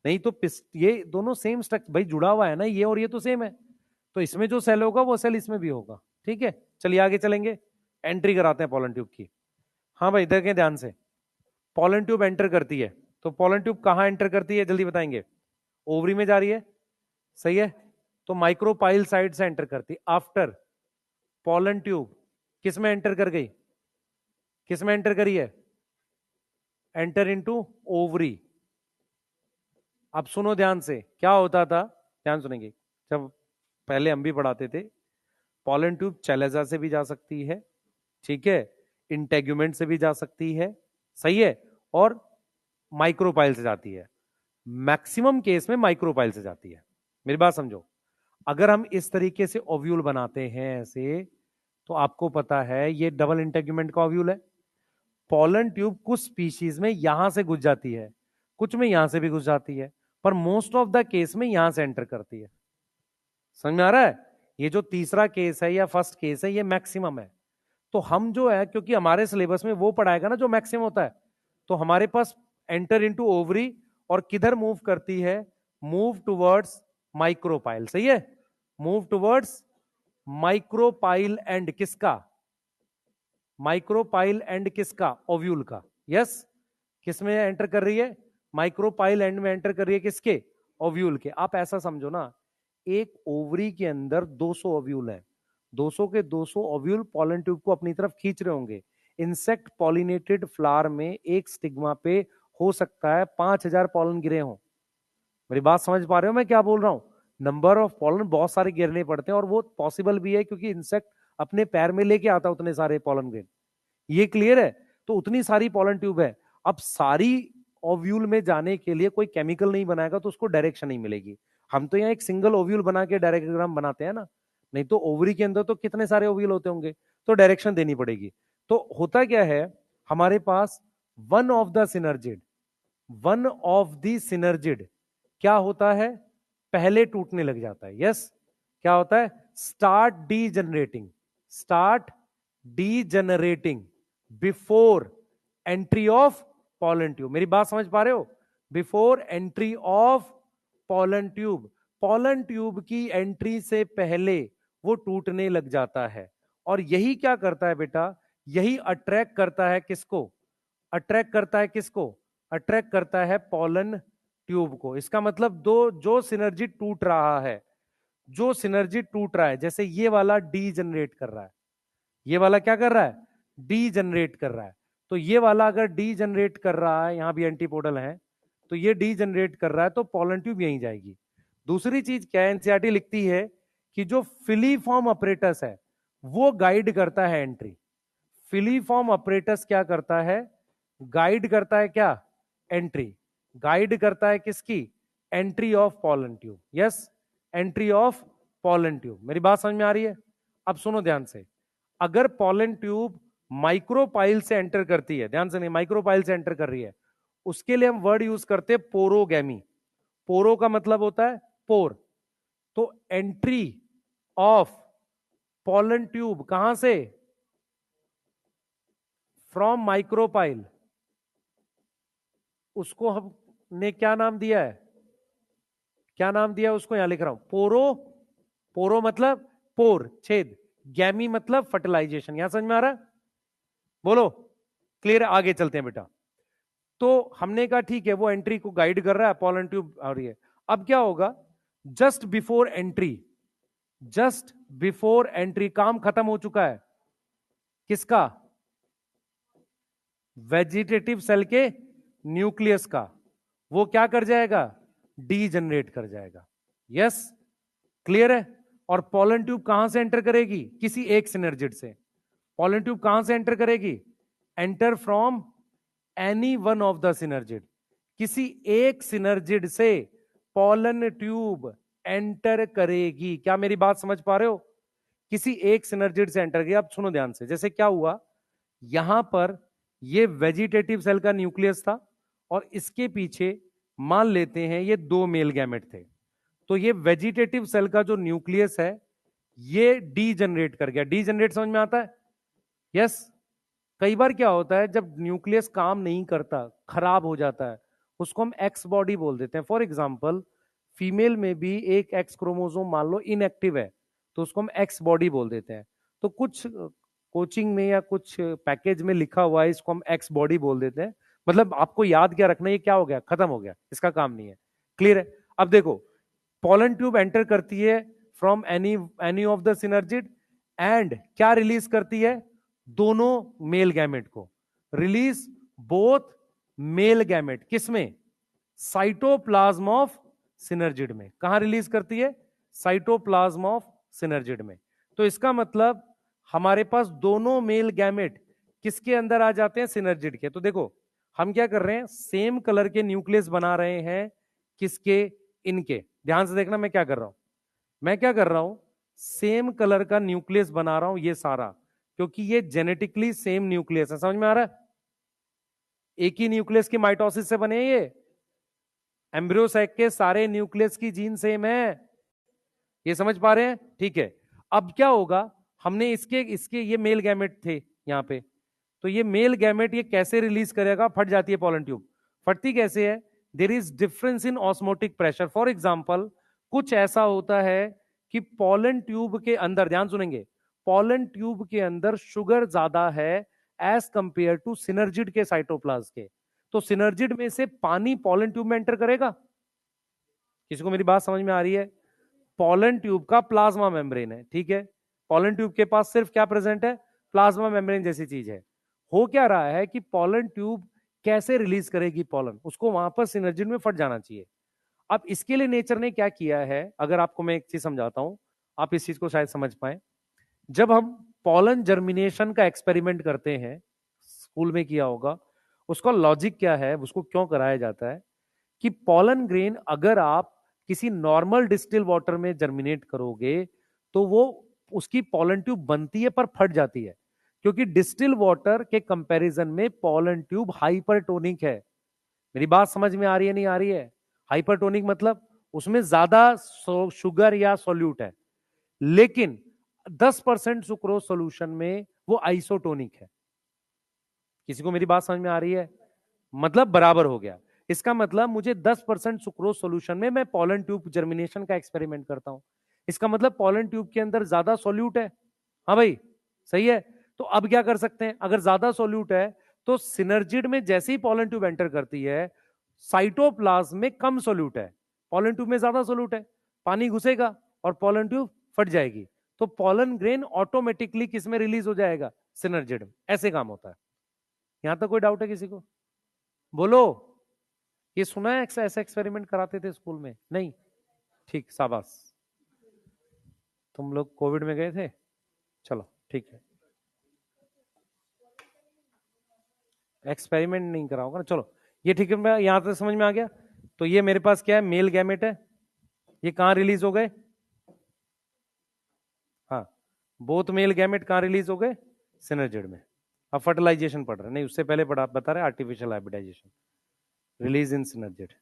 नहीं तो ये दोनों सेम स्ट्रक्चर भाई, जुड़ा हुआ है ना, ये और ये तो सेम है। तो इसमें जो सेल होगा वो सेल इसमें भी होगा। ठीक है, चलिए आगे चलेंगे। एंट्री कराते हैं पॉलन ट्यूब की। हाँ भाई, देखें ध्यान से। पॉलन ट्यूब एंटर करती है, तो पॉलन ट्यूब कहां एंटर करती है जल्दी बताएंगे? ओवरी में जा रही है। सही है? तो माइक्रोपाइल साइड से एंटर करती है। आफ्टर पॉलन ट्यूब किस में एंटर कर गई? किस में एंटर करी है? Enter into ovary. अब सुनो ध्यान से, क्या होता था, ध्यान सुनेंगे। जब पहले हम भी पढ़ाते थे, पॉलन ट्यूब चैलेजा से भी जा सकती है, ठीक है, इंटेग्यूमेंट से भी जा सकती है, सही है, और माइक्रोपाइल से जाती है। मैक्सिमम केस में माइक्रोपाइल से जाती है। मेरी बात समझो। अगर हम इस तरीके से ओव्यूल बनाते हैं ऐसे, तो आपको पता है ये डबल इंटेग्यूमेंट का ओव्यूल है। पॉलन ट्यूब कुछ स्पीशीज में यहां से घुस जाती है, कुछ में यहां से भी घुस जाती है, पर मोस्ट ऑफ द केस में यहां से एंटर करती है। समझ में आ रहा है? ये जो तीसरा केस है या फर्स्ट केस है, ये मैक्सिमम है। तो हम जो है, क्योंकि हमारे सिलेबस में वो पढ़ाएगा ना जो मैक्सिमम होता है, तो हमारे पास एंटर इनटू ओवरी और किधर मूव करती है? Move towards micropyle. सही है? मूव टुवर्ड्स माइक्रोपाइल एंड किसका? माइक्रोपाइल एंड किसका? ओव्यूल का। यस। किस में एंटर कर रही है? माइक्रोपाइल एंड में एंटर कर रही है, किसके? ओव्यूल के। आप ऐसा समझो ना, एक ओवरी के अंदर 200 ओव्यूल है, 200 के 200 ओव्यूल पॉलन ट्यूब को अपनी तरफ खींच रहे होंगे। इंसेक्ट पॉलिनेटेड फ्लावर में एक स्टिग्मा पे हो सकता है 5000 पॉलन गिरे हों। मेरी बात समझ पा रहे हो मैं क्या बोल रहा हूं? नंबर ऑफ पॉलन बहुत सारे गिरने पड़ते हैं, और वो पॉसिबल भी है क्योंकि इंसेक्ट अपने पैर में लेके आता उतने सारे पॉलन ग्रेन। ये क्लियर है? तो उतनी सारी पॉलन ट्यूब है। अब सारी ओव्यूल में जाने के लिए कोई केमिकल नहीं बनाएगा तो उसको डायरेक्शन नहीं मिलेगी। हम तो यहाँ एक सिंगल ओव्यूल बना के डायरेक्टोग्राम बनाते हैं ना, नहीं तो ओवरी के अंदर तो कितने सारे ओव्यूल होते होंगे, तो डायरेक्शन देनी पड़ेगी। तो होता क्या है, हमारे पास वन ऑफ द सिनर्जिड क्या होता है, पहले टूटने लग जाता है। यस, क्या होता है, start degenerating before entry of pollen tube. मेरी बात समझ पा रहे हो? Before entry of pollen tube की एंट्री से पहले वो टूटने लग जाता है। और यही क्या करता है बेटा, यही अट्रैक्ट करता है किसको, अट्रैक्ट करता है पॉलन ट्यूब को। इसका मतलब जो सिनर्जी टूट रहा है, जैसे ये वाला डीजनरेट कर रहा है, ये वाला क्या कर रहा है, डीजनरेट कर रहा है। तो ये वाला अगर डीजनरेट कर रहा है, यहां भी एंटीपोडल है, तो ये डीजनरेट कर रहा है, तो पॉलन ट्यूब यहीं जाएगी। दूसरी चीज क्या है, एनसीईआरटी लिखती है कि जो फिलीफॉर्म अपरेटस है वो गाइड करता है एंट्री। फिलीफॉर्म अपरेटस क्या करता है, गाइड करता है क्या, एंट्री। गाइड करता है किसकी, entry of pollen tube. Yes, entry of pollen tube. मेरी बात समझ में आ रही है? अब सुनो ध्यान से, अगर पॉलन ट्यूब माइक्रोपाइल से एंटर करती है, ध्यान से नहीं, माइक्रोपाइल से एंटर कर रही है, उसके लिए हम वर्ड यूज करते हैं पोरोगैमी। पोरो का मतलब होता है पोर। तो एंट्री ऑफ पॉलन ट्यूब कहां से, फ्रॉम माइक्रोपाइल, उसको हमने क्या नाम दिया है, उसको यहां लिख रहा हूं, पोरो मतलब पोर, छेद, गैमी मतलब फर्टिलाइजेशन। यहां समझ में आ रहा है? बोलो, क्लियर? आगे चलते हैं बेटा। तो हमने कहा ठीक है, वो एंट्री को गाइड कर रहा है, पॉलन ट्यूब आ रही है। अब क्या होगा, जस्ट बिफोर एंट्री काम खत्म हो चुका है, किसका, वेजिटेटिव सेल के न्यूक्लियस का, वो क्या कर जाएगा, डीजनरेट कर जाएगा। यस, क्लियर है? और पॉलन ट्यूब कहां से एंटर करेगी, किसी एक सिनर्जिड से। पॉलन ट्यूब कहां से एंटर करेगी, enter from any one of the synergid. किसी एक सिनर्जिड से पॉलन ट्यूब एंटर करेगी। क्या मेरी बात समझ पा रहे हो? किसी एक सिनर्जिड से एंटर करेगी। अब सुनो ध्यान से, जैसे क्या हुआ, यहां पर ये वेजिटेटिव सेल का न्यूक्लियस था, और इसके पीछे मान लेते हैं ये 2 मेल गैमेट थे। तो ये वेजिटेटिव सेल का जो न्यूक्लियस है ये डीजनरेट कर गया। डीजनरेट समझ में आता है? यस। कई बार क्या होता है, जब न्यूक्लियस काम नहीं करता, खराब हो जाता है, उसको हम एक्स बॉडी बोल देते हैं। फॉर एग्जाम्पल, फीमेल में भी एक एक्स क्रोमोसोम मान लो इनएक्टिव है, तो उसको हम एक्स बॉडी बोल देते हैं। तो कुछ कोचिंग में या कुछ पैकेज में लिखा हुआ है, इसको हम एक्स बॉडी बोल देते हैं। मतलब आपको याद क्या रखना, ये क्या हो गया, खत्म हो गया, इसका काम नहीं है। क्लियर है? अब देखो, पॉलन ट्यूब एंटर करती है from any of the synergid, and क्या रिलीज करती है, दोनों मेल गैमेट को। रिलीज बोथ मेल गैमेट, किसमें, साइटोप्लाज्म ऑफ सिनर्जिड में। कहां रिलीज करती है, साइटोप्लाज्म ऑफ सिनर्जिड में। तो इसका मतलब हमारे पास दोनों मेल गैमेट किसके अंदर आ जाते हैं, सिनर्जिड के। तो देखो हम क्या कर रहे हैं, सेम कलर के न्यूक्लियस बना रहे हैं, किसके, इनके। ध्यान से देखना मैं क्या कर रहा हूं, सेम कलर का न्यूक्लियस बना रहा हूं ये सारा, क्योंकि ये जेनेटिकली सेम न्यूक्लियस है। समझ में आ रहा है? एक ही न्यूक्लियस की माइटोसिस से बने ये, एम्ब्रियो सैक के सारे न्यूक्लियस की जीन सेम है। ये समझ पा रहे हैं? ठीक है। अब क्या होगा, हमने इसके ये मेल गैमेट थे यहां पे, तो ये मेल गैमेट ये कैसे रिलीज करेगा, फट जाती है पॉलन ट्यूब। फटती कैसे है, there is difference in osmotic pressure. For example, कुछ ऐसा होता है कि पॉलन ट्यूब के अंदर, ध्यान सुनेंगे, पॉलन ट्यूब के अंदर शुगर ज्यादा है एज कंपेयर टू सिनर्जिड के साइटोप्लाज्म के। तो सिनर्जिड में से पानी पॉलन ट्यूब में एंटर करेगा? किसी को मेरी बात समझ में आ रही है? पॉलन ट्यूब का प्लाज्मा मेम्ब्रेन है, ठीक है, पॉलन ट्यूब के पास सिर्फ क्या प्रेजेंट है, प्लाज्मा मेम्ब्रेन जैसी चीज है। हो क्या रहा है कि पॉलन ट्यूब कैसे रिलीज करेगी पॉलन, उसको वहां पर सिनर्जिड में फट जाना चाहिए। अब इसके लिए नेचर ने क्या किया है, अगर आपको मैं एक चीज समझाता हूं, आप इस चीज को शायद समझ पाए। जब हम पॉलन जर्मिनेशन का एक्सपेरिमेंट करते हैं, स्कूल में किया होगा, उसका लॉजिक क्या है, उसको क्यों कराया जाता है कि पॉलन ग्रेन अगर आप किसी नॉर्मल डिस्टिल वाटर में जर्मिनेट करोगे तो वो उसकी पॉलन ट्यूब बनती है पर फट जाती है, क्योंकि डिस्टिल वाटर के कंपैरिजन में पॉलन ट्यूब हाइपरटोनिक है। मेरी बात समझ में आ रही है नहीं आ रही है? हाइपरटोनिक मतलब उसमें ज्यादा शुगर या सोल्यूट है, लेकिन 10% सुक्रोज सोल्यूशन में वो आइसोटोनिक है। किसी को मेरी बात समझ में आ रही है? मतलब बराबर हो गया। इसका मतलब मुझे 10% सुक्रोज सॉल्यूशन में मैं पॉलन ट्यूब जर्मिनेशन का एक्सपेरिमेंट करता हूं, इसका मतलब पॉलन ट्यूब के अंदर ज्यादा सोल्यूट है। हाँ भाई, सही है। तो अब क्या कर सकते हैं, अगर ज्यादा सोल्यूट है तो सिनर्जिड में जैसे ही पॉलन ट्यूब एंटर करती है, साइटोप्लाज्म में कम सोल्यूट है, पॉलन ट्यूब में ज्यादा सोल्यूट है, पानी घुसेगा और पॉलन ट्यूब फट जाएगी, तो पॉलन ग्रेन ऑटोमेटिकली किसमें रिलीज हो जाएगा, सिनर्जिड में। ऐसे काम होता है। यहां तक कोई डाउट है किसी को? बोलो। ये सुना है ऐसा एक्सपेरिमेंट कराते थे स्कूल में? नहीं? ठीक, शाबाश। तुम लोग कोविड में गए थे, चलो ठीक है। एक्सपेरिमेंट नहीं करा होगा ना, चलो ये ठीक है, मैं यहां तक समझ में आ गया। तो ये मेरे पास क्या है, मेल गैमेट है, ये कहां रिलीज हो गए? हाँ, बोथ मेल गैमेट कहां रिलीज हो गए, सिनर्जिड में। अब फर्टिलाइजेशन पढ़ रहे नहीं, उससे पहले पढ़ा, बता रहे artificial hybridisation, release in synergid.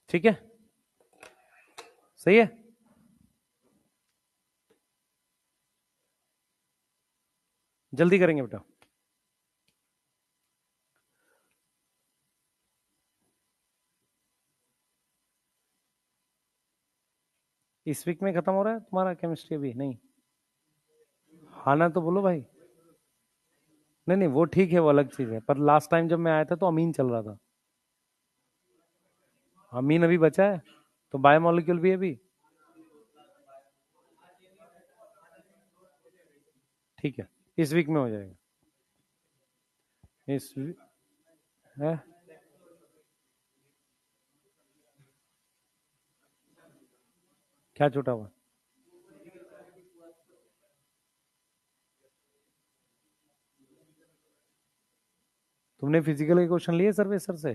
ठीक है, सही है। जल्दी करेंगे बेटा। इस वीक में खत्म हो रहा है तुम्हारा केमिस्ट्री? भी नहीं? हाँ ना, तो बोलो भाई। नहीं नहीं, वो ठीक है, वो अलग चीज है, पर लास्ट टाइम जब मैं आया था तो अमीन चल रहा था। अमीन अभी बचा है, तो बायोमोलिक्यूल भी है अभी। ठीक है, इस वीक में हो जाएगा। इस है? क्या छूटा हुआ? तुमने फिजिकल के क्वेश्चन लिए सर्वे सर से?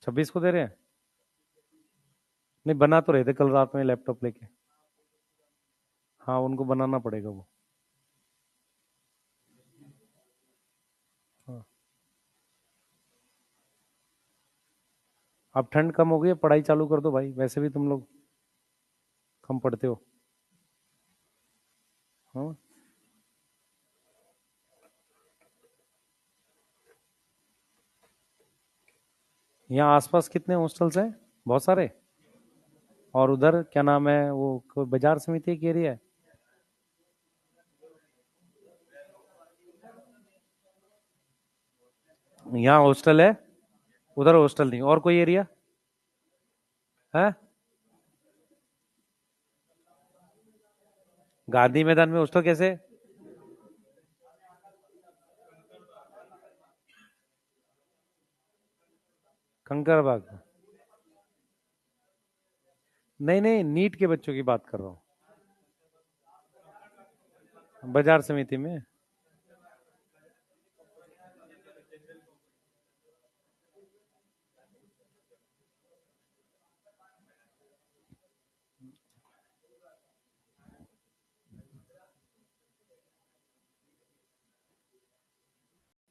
26 को दे रहे हैं? नहीं, बना तो रहे थे कल रात में लैपटॉप लेके। हाँ, उनको बनाना पड़ेगा वो। हाँ। अब ठंड कम हो गई है, पढ़ाई चालू कर दो भाई, वैसे भी तुम लोग कम पढ़ते हो। हाँ। यहाँ आसपास कितने हॉस्टल्स हैं? बहुत सारे। और उधर क्या नाम है वो, कोई बाजार समिति की एरिया है? यहाँ हॉस्टल है, उधर हॉस्टल नहीं, और कोई एरिया है? गांधी मैदान में हॉस्टल कैसे? कंकरबाग? नहीं नहीं, नीट के बच्चों की बात कर रहा हूँ, बाजार समिति में।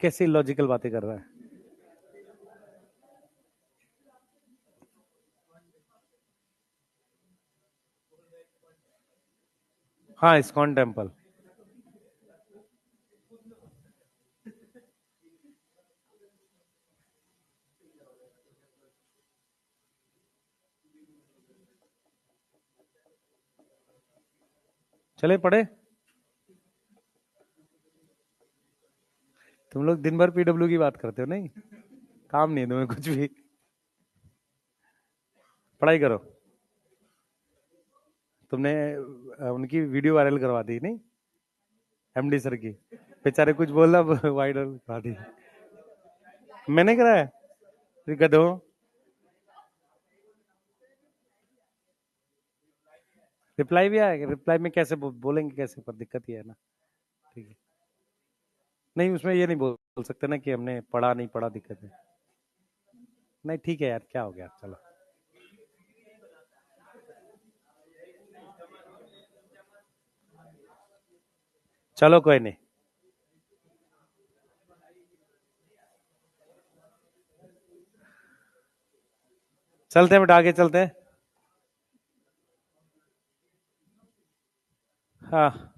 कैसी लॉजिकल बातें कर रहा है? हाँ, इस्कॉन टेम्पल। चले पढ़े। तुम लोग दिन भर पीडब्ल्यू की बात करते हो, नहीं काम नहीं है तुम्हें कुछ भी। पढ़ाई करो। तुमने उनकी वीडियो वायरल करवा दी नहीं, एमडी सर की, बेचारे कुछ बोला वायरल करवा दी। मैंने कराया, गधो। रिप्लाई भी आएगा, रिप्लाई में कैसे बोलेंगे कैसे, पर दिक्कत ही है ना। ठीक है, नहीं उसमें ये नहीं बोल सकते ना कि हमने पढ़ा नहीं पढ़ा, दिक्कत है। नहीं ठीक है यार, क्या हो गया, चलो। चलो कोई नहीं, चलते हैं बेटा, आगे चलते हैं। हाँ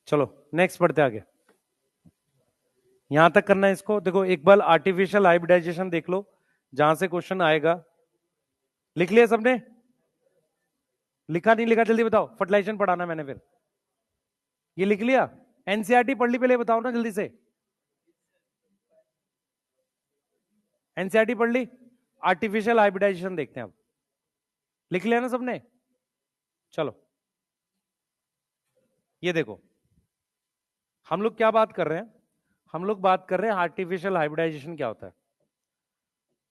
चलो नेक्स्ट पढ़ते हैं आगे। यहां तक करना है इसको। देखो एक बार आर्टिफिशियल हाइब्रिडाइजेशन देख लो, जहां से क्वेश्चन आएगा। लिख लिया सबने? लिखा नहीं लिखा जल्दी बताओ, फर्टिलाइजेशन पढ़ाना मैंने फिर। ये लिख लिया? एनसीईआरटी पढ़ ली पहले, बताओ ना जल्दी से। एनसीईआरटी पढ़ ली? आर्टिफिशियल हाइब्रिडाइजेशन देखते हैं अब। लिख लिया ना सबने? चलो ये देखो, हम लोग क्या बात कर रहे हैं, हम लोग बात कर रहे हैं आर्टिफिशियल हाइब्रिडाइजेशन क्या होता है।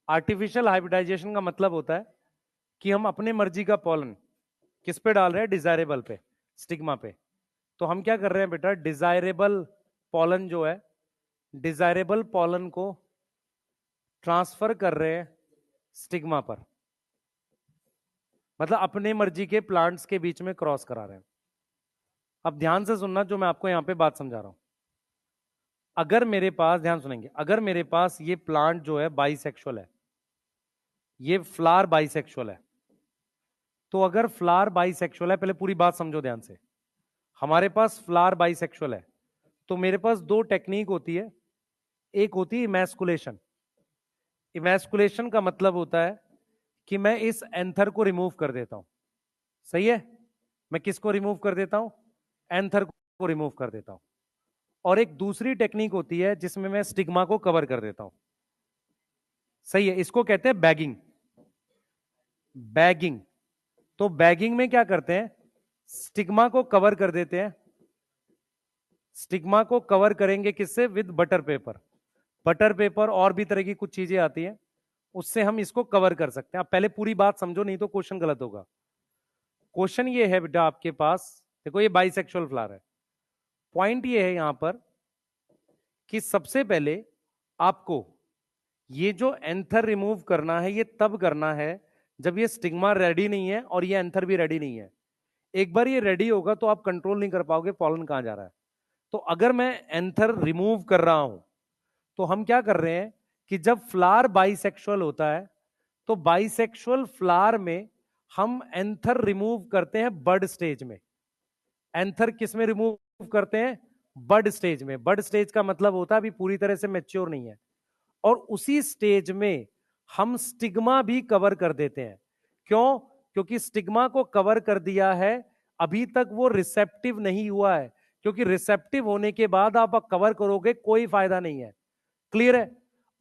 आर्टिफिशियल हाइब्रिडाइजेशन का मतलब होता है कि हम अपने मर्जी का पॉलन किस पे डाल रहे हैं, डिजायरेबल पे, स्टिग्मा पे। तो हम क्या कर रहे हैं बेटा, डिजायरेबल पॉलन जो है, डिजायरेबल पॉलन को ट्रांसफर कर रहे हैं स्टिग्मा पर, मतलब अपने मर्जी के प्लांट्स के बीच में क्रॉस करा रहे हैं। अब ध्यान से सुनना जो मैं आपको यहां पे बात समझा रहा हूं। अगर मेरे पास, ध्यान सुनेंगे, अगर मेरे पास ये प्लांट जो है बाइसेक्सुअल है, ये फ्लावर बाइसेक्सुअल है, तो अगर फ्लावर बाइसेक्सुअल है, पहले पूरी बात समझो ध्यान से। हमारे पास फ्लावर बाइसेक्सुअल है, तो मेरे पास दो टेक्निक होती है। एक होती है इमैस्कुलेशन। इमैस्कुलेशन का मतलब होता है कि मैं इस एंथर को रिमूव कर देता हूं। सही है? मैं किसको रिमूव कर देता हूं? एंथर को रिमूव कर देता हूं। और एक दूसरी टेक्निक होती है जिसमें मैं स्टिग्मा को कवर कर देता हूं। सही है? इसको कहते हैं बैगिंग। बैगिंग। तो बैगिंग में क्या करते हैं, स्टिग्मा को कवर कर देते हैं। स्टिग्मा को कवर करेंगे किससे? With butter paper. Butter paper और भी तरह की कुछ चीजें आती हैं, उससे हम इसको कवर कर सकते हैं। आप पहले पूरी बात समझो, नहीं तो क्वेश्चन गलत होगा। क्वेश्चन ये है बेटा आपके पास, देखो ये बाइसेक्सुअल फ्लावर है। पॉइंट ये है यहां पर कि सबसे पहले आपको ये जो एंथर रिमूव करना है, ये तब करना है जब ये स्टिग्मा रेडी नहीं है और ये एंथर भी रेडी नहीं है। एक बार ये रेडी होगा तो आप कंट्रोल नहीं कर पाओगे पॉलन कहां जा रहा है। तो अगर मैं एंथर रिमूव कर रहा हूं, तो हम क्या कर रहे हैं कि जब फ्लावर बाइसेक्सुअल होता है, तो बाइसेक्सुअल फ्लावर में हम एंथर रिमूव करते हैं बड स्टेज में। एंथर किस में रिमूव करते हैं? बड स्टेज में। बड स्टेज का मतलब होता है अभी पूरी तरह से मैच्योर नहीं है। और उसी स्टेज में हम स्टिग्मा भी कवर कर देते हैं। क्यों? क्योंकि स्टिग्मा को कवर कर दिया है, अभी तक वो रिसेप्टिव नहीं हुआ है। क्योंकि रिसेप्टिव होने के बाद आप कवर करोगे कोई फायदा नहीं है। क्लियर है?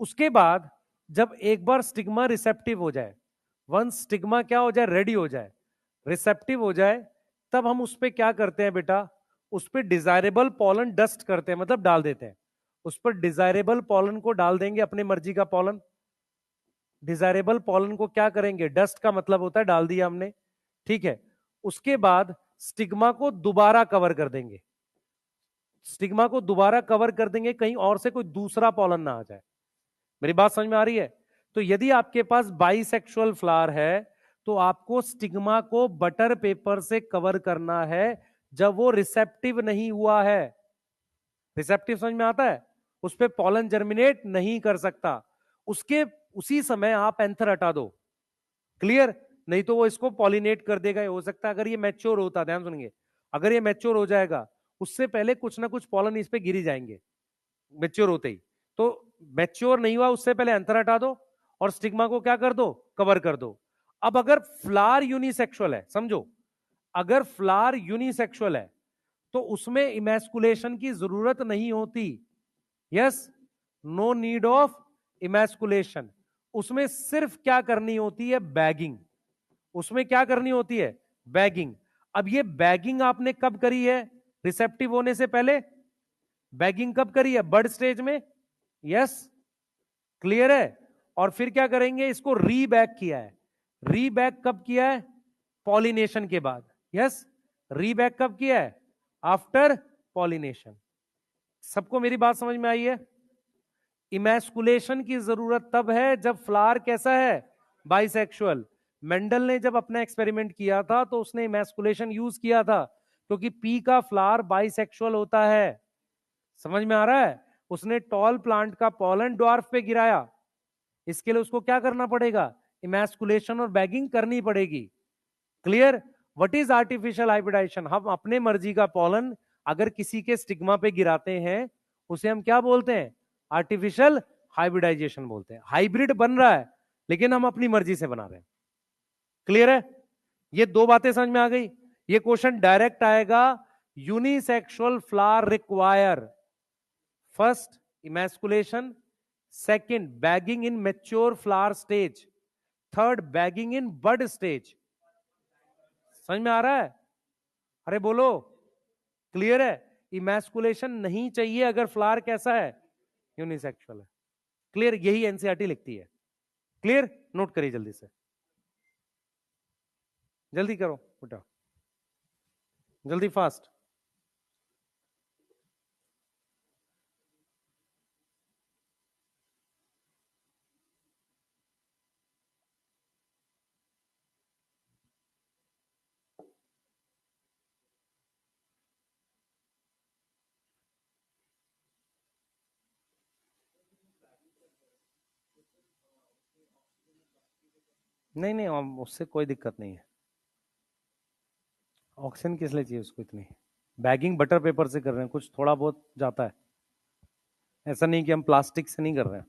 उसके बाद जब एक बार स्टिग्मा रिसेप्टिव हो जाए, वंस स्टिग्मा क्या हो जाए, रेडी हो जाए, रिसेप्टिव हो जाए, तब हम उस पर क्या करते हैं बेटा, उस पर डिजायरेबल पॉलन डस्ट करते हैं, मतलब डाल देते हैं। उस पर डिजायरेबल पॉलन को डाल देंगे, अपनी मर्जी का पॉलन। डिजायरेबल पॉलन को क्या करेंगे, डस्ट का मतलब होता है डाल दिया हमने, ठीक है। उसके बाद स्टिग्मा को दोबारा कवर कर देंगे। स्टिग्मा को दोबारा कवर कर देंगे, कहीं और से कोई दूसरा पॉलन ना आ जाए। मेरी बात समझ में आ रही है? तो यदि आपके पास बाइसेक्सुअल फ्लावर है, तो आपको स्टिग्मा को बटर पेपर से कवर करना है जब वो रिसेप्टिव नहीं हुआ है। रिसेप्टिव समझ में आता है? उस पर पॉलन जर्मिनेट नहीं कर सकता। उसके उसी समय आप एंथर हटा दो। क्लियर? नहीं तो वो इसको पॉलिनेट कर देगा। हो सकता है अगर ये मैच्योर होता, ध्यान सुनेंगे, अगर ये मैच्योर हो जाएगा, उससे पहले कुछ ना कुछ पॉलन इस पे गिरी जाएंगे मैच्योर होते ही। तो मैच्योर नहीं हुआ, उससे पहले एंथर हटा दो और स्टिग्मा को क्या कर दो, कवर कर दो। अब अगर फ्लावर यूनिसेक्सुअल है, समझो, अगर फ्लावर यूनिसेक्सुअल है तो उसमें इमैस्कुलेशन की जरूरत नहीं होती। Yes, no need of emasculation. उसमें सिर्फ क्या करनी होती है, बैगिंग। उसमें क्या करनी होती है, बैगिंग। अब ये बैगिंग आपने कब करी है, रिसेप्टिव होने से पहले। बैगिंग कब करी है, बर्ड स्टेज में। यस, क्लियर है। और फिर क्या करेंगे, इसको रीबैग किया है। रीबैग कब किया है, पॉलिनेशन के बाद। यस, रीबैग कब किया है, आफ्टर पॉलिनेशन। सबको मेरी बात समझ में आई है। इमैस्कुलेशन की जरूरत तब है जब फ्लावर कैसा है, बाइसेक्सुअल। मेंडल ने जब अपना एक्सपेरिमेंट किया था तो उसने इमैस्कुलेशन यूज किया था, क्योंकि पी का फ्लावर बाइसेक्सुअल होता है। समझ में आ रहा है। उसने टॉल प्लांट का पॉलन ड्वार्फ पे गिराया, इसके लिए उसको क्या करना पड़ेगा, इमैस्कुलेशन और बैगिंग करनी पड़ेगी। Clear. What is artificial hybridisation, हम अपने मर्जी का पॉलन अगर किसी के स्टिग्मा पे गिराते हैं, उसे हम क्या बोलते हैं, आर्टिफिशियल हाइब्रिडाइजेशन बोलते हैं। हाइब्रिड बन रहा है लेकिन हम अपनी मर्जी से बना रहे हैं। क्लियर है। ये दो बातें समझ में आ गई। ये क्वेश्चन डायरेक्ट आएगा। Unisexual flower require first emasculation, second bagging in mature flower stage, third bagging in bud stage. समझ में आ रहा है, अरे बोलो। क्लियर है। इमैस्कुलेशन नहीं चाहिए अगर फ्लावर कैसा है, यूनिसेक्सुअल है। क्लियर, यही एनसीईआरटी लिखती है। क्लियर, नोट करिए जल्दी से, जल्दी करो बेटा, जल्दी फास्ट। नहीं नहीं, उससे कोई दिक्कत नहीं है। ऑक्सीजन किस लिए चाहिए उसको इतनी, बैगिंग बटर पेपर से कर रहे हैं, कुछ थोड़ा बहुत जाता है। ऐसा नहीं कि हम प्लास्टिक से नहीं कर रहे हैं।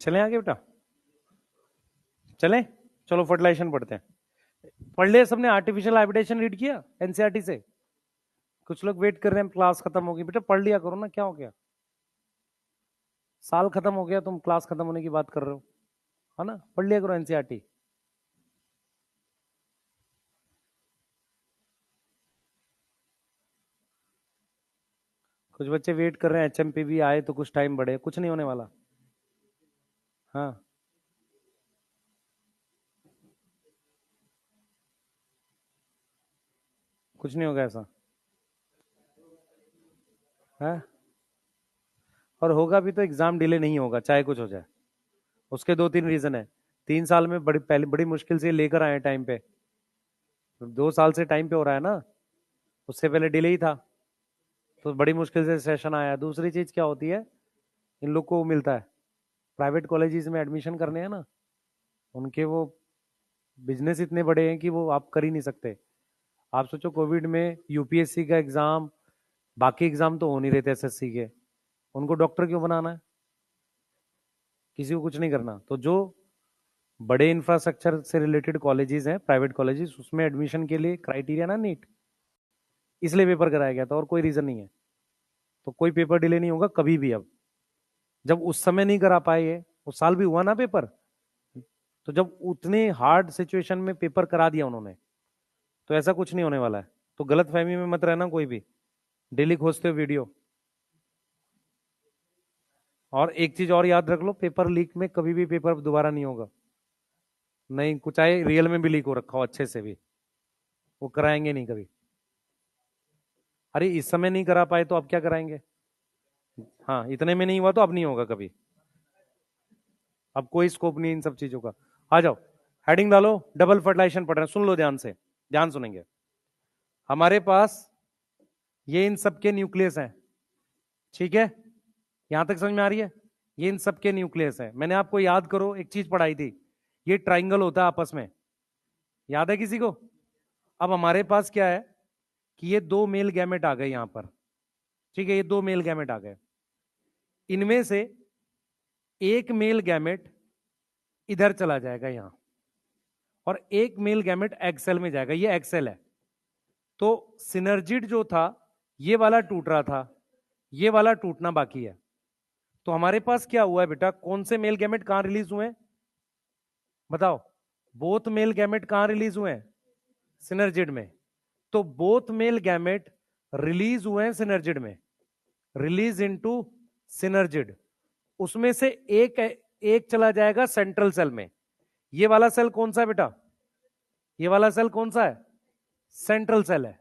चलें आगे बेटा, चलें। चलो फर्टिलाइजेशन पढ़ते हैं। पढ़ लिया सबने, आर्टिफिशियल हाइब्रिडेशन रीड किया एनसीईआरटी से। कुछ लोग वेट कर रहे हैं क्लास खत्म होगी, बेटा पढ़ लिया करो ना, क्या हो गया, साल खत्म हो गया, तुम क्लास खत्म होने की बात कर रहे हो, है ना। पढ़ लिया करो एनसीईआरटी। कुछ बच्चे वेट कर रहे हैं एचएमपी भी आए तो कुछ टाइम बढ़े, कुछ नहीं होने वाला। हाँ, कुछ नहीं होगा ऐसा है। और होगा भी तो एग्जाम डिले नहीं होगा, चाहे कुछ हो जाए। उसके दो तीन रीजन है। 3 साल में बड़ी पहले बड़ी मुश्किल से लेकर आए टाइम पे, 2 साल से टाइम पे हो रहा है ना, उससे पहले डिले ही था, तो बड़ी मुश्किल से सेशन आया। दूसरी चीज क्या होती है, इन लोग को मिलता है प्राइवेट कॉलेजेस में एडमिशन करने हैं ना, उनके वो बिजनेस इतने बड़े हैं कि वो आप कर ही नहीं सकते। आप सोचो कोविड में यूपीएससी का एग्जाम, बाकी एग्जाम तो हो नहीं रहे थे एसएससी के, उनको डॉक्टर क्यों बनाना है? किसी को कुछ नहीं करना। तो जो बड़े इंफ्रास्ट्रक्चर से रिलेटेड कॉलेजेस हैं, प्राइवेट कॉलेजेस, उसमें एडमिशन के लिए क्राइटेरिया ना नीट, इसलिए पेपर कराया गया था, और कोई रीजन नहीं है। तो कोई पेपर डिले नहीं होगा कभी भी। अब जब उस समय नहीं करा पाए, उस साल भी हुआ ना पेपर, तो जब उतने हार्ड सिचुएशन में पेपर करा दिया उन्होंने, तो ऐसा कुछ नहीं होने वाला है। तो गलत फहमी में मत रहना कोई भी, डेली खोजते हो वीडियो। और एक चीज और याद रख लो, पेपर लीक में कभी भी पेपर दोबारा नहीं होगा। नहीं, कुछ आए रियल में भी लीक हो रखा हो अच्छे से भी, वो कराएंगे नहीं कभी। अरे इस समय नहीं करा पाए तो अब क्या कराएंगे? हाँ, इतने में नहीं हुआ तो अब नहीं होगा कभी। अब कोई स्कोप नहीं इन सब चीजों का। आ जाओ, हेडिंग डालो, डबल फर्टिलाइजेशन पढ़ रहे हैं, सुन लो ध्यान से, ध्यान सुनेंगे। हमारे पास ये इन सबके न्यूक्लियस हैं, ठीक है? यहां तक समझ में आ रही है? ये इन सबके न्यूक्लियस है। मैंने आपको, याद करो, एक चीज पढ़ाई थी, ये ट्राइंगल होता है आपस में, याद है किसी को? अब हमारे पास क्या है कि ये दो मेल गैमेट आ गए यहां पर, ठीक है? ये दो मेल गैमेट आ गए, इनमें से एक मेल गैमेट इधर चला जाएगा यहां, और एक मेल गैमेट एक्सेल में जाएगा, ये एक्सेल है। तो सिनर्जिड जो था ये वाला टूट रहा था, ये वाला टूटना बाकी है। तो हमारे पास क्या हुआ है बेटा, कौन से मेल गैमेट कहां रिलीज हुए हैं बताओ? बोथ मेल गैमेट कहां रिलीज हुए हैं? सिनर्जिड में। तो बोथ मेल गैमेट रिलीज हुए हैं सिनर्जिड में, रिलीज इनटू सिनर्जिड। उसमें से एक एक चला जाएगा सेंट्रल सेल में। ये वाला सेल कौन सा है बेटा? ये वाला सेल कौन सा है? सेंट्रल सेल है।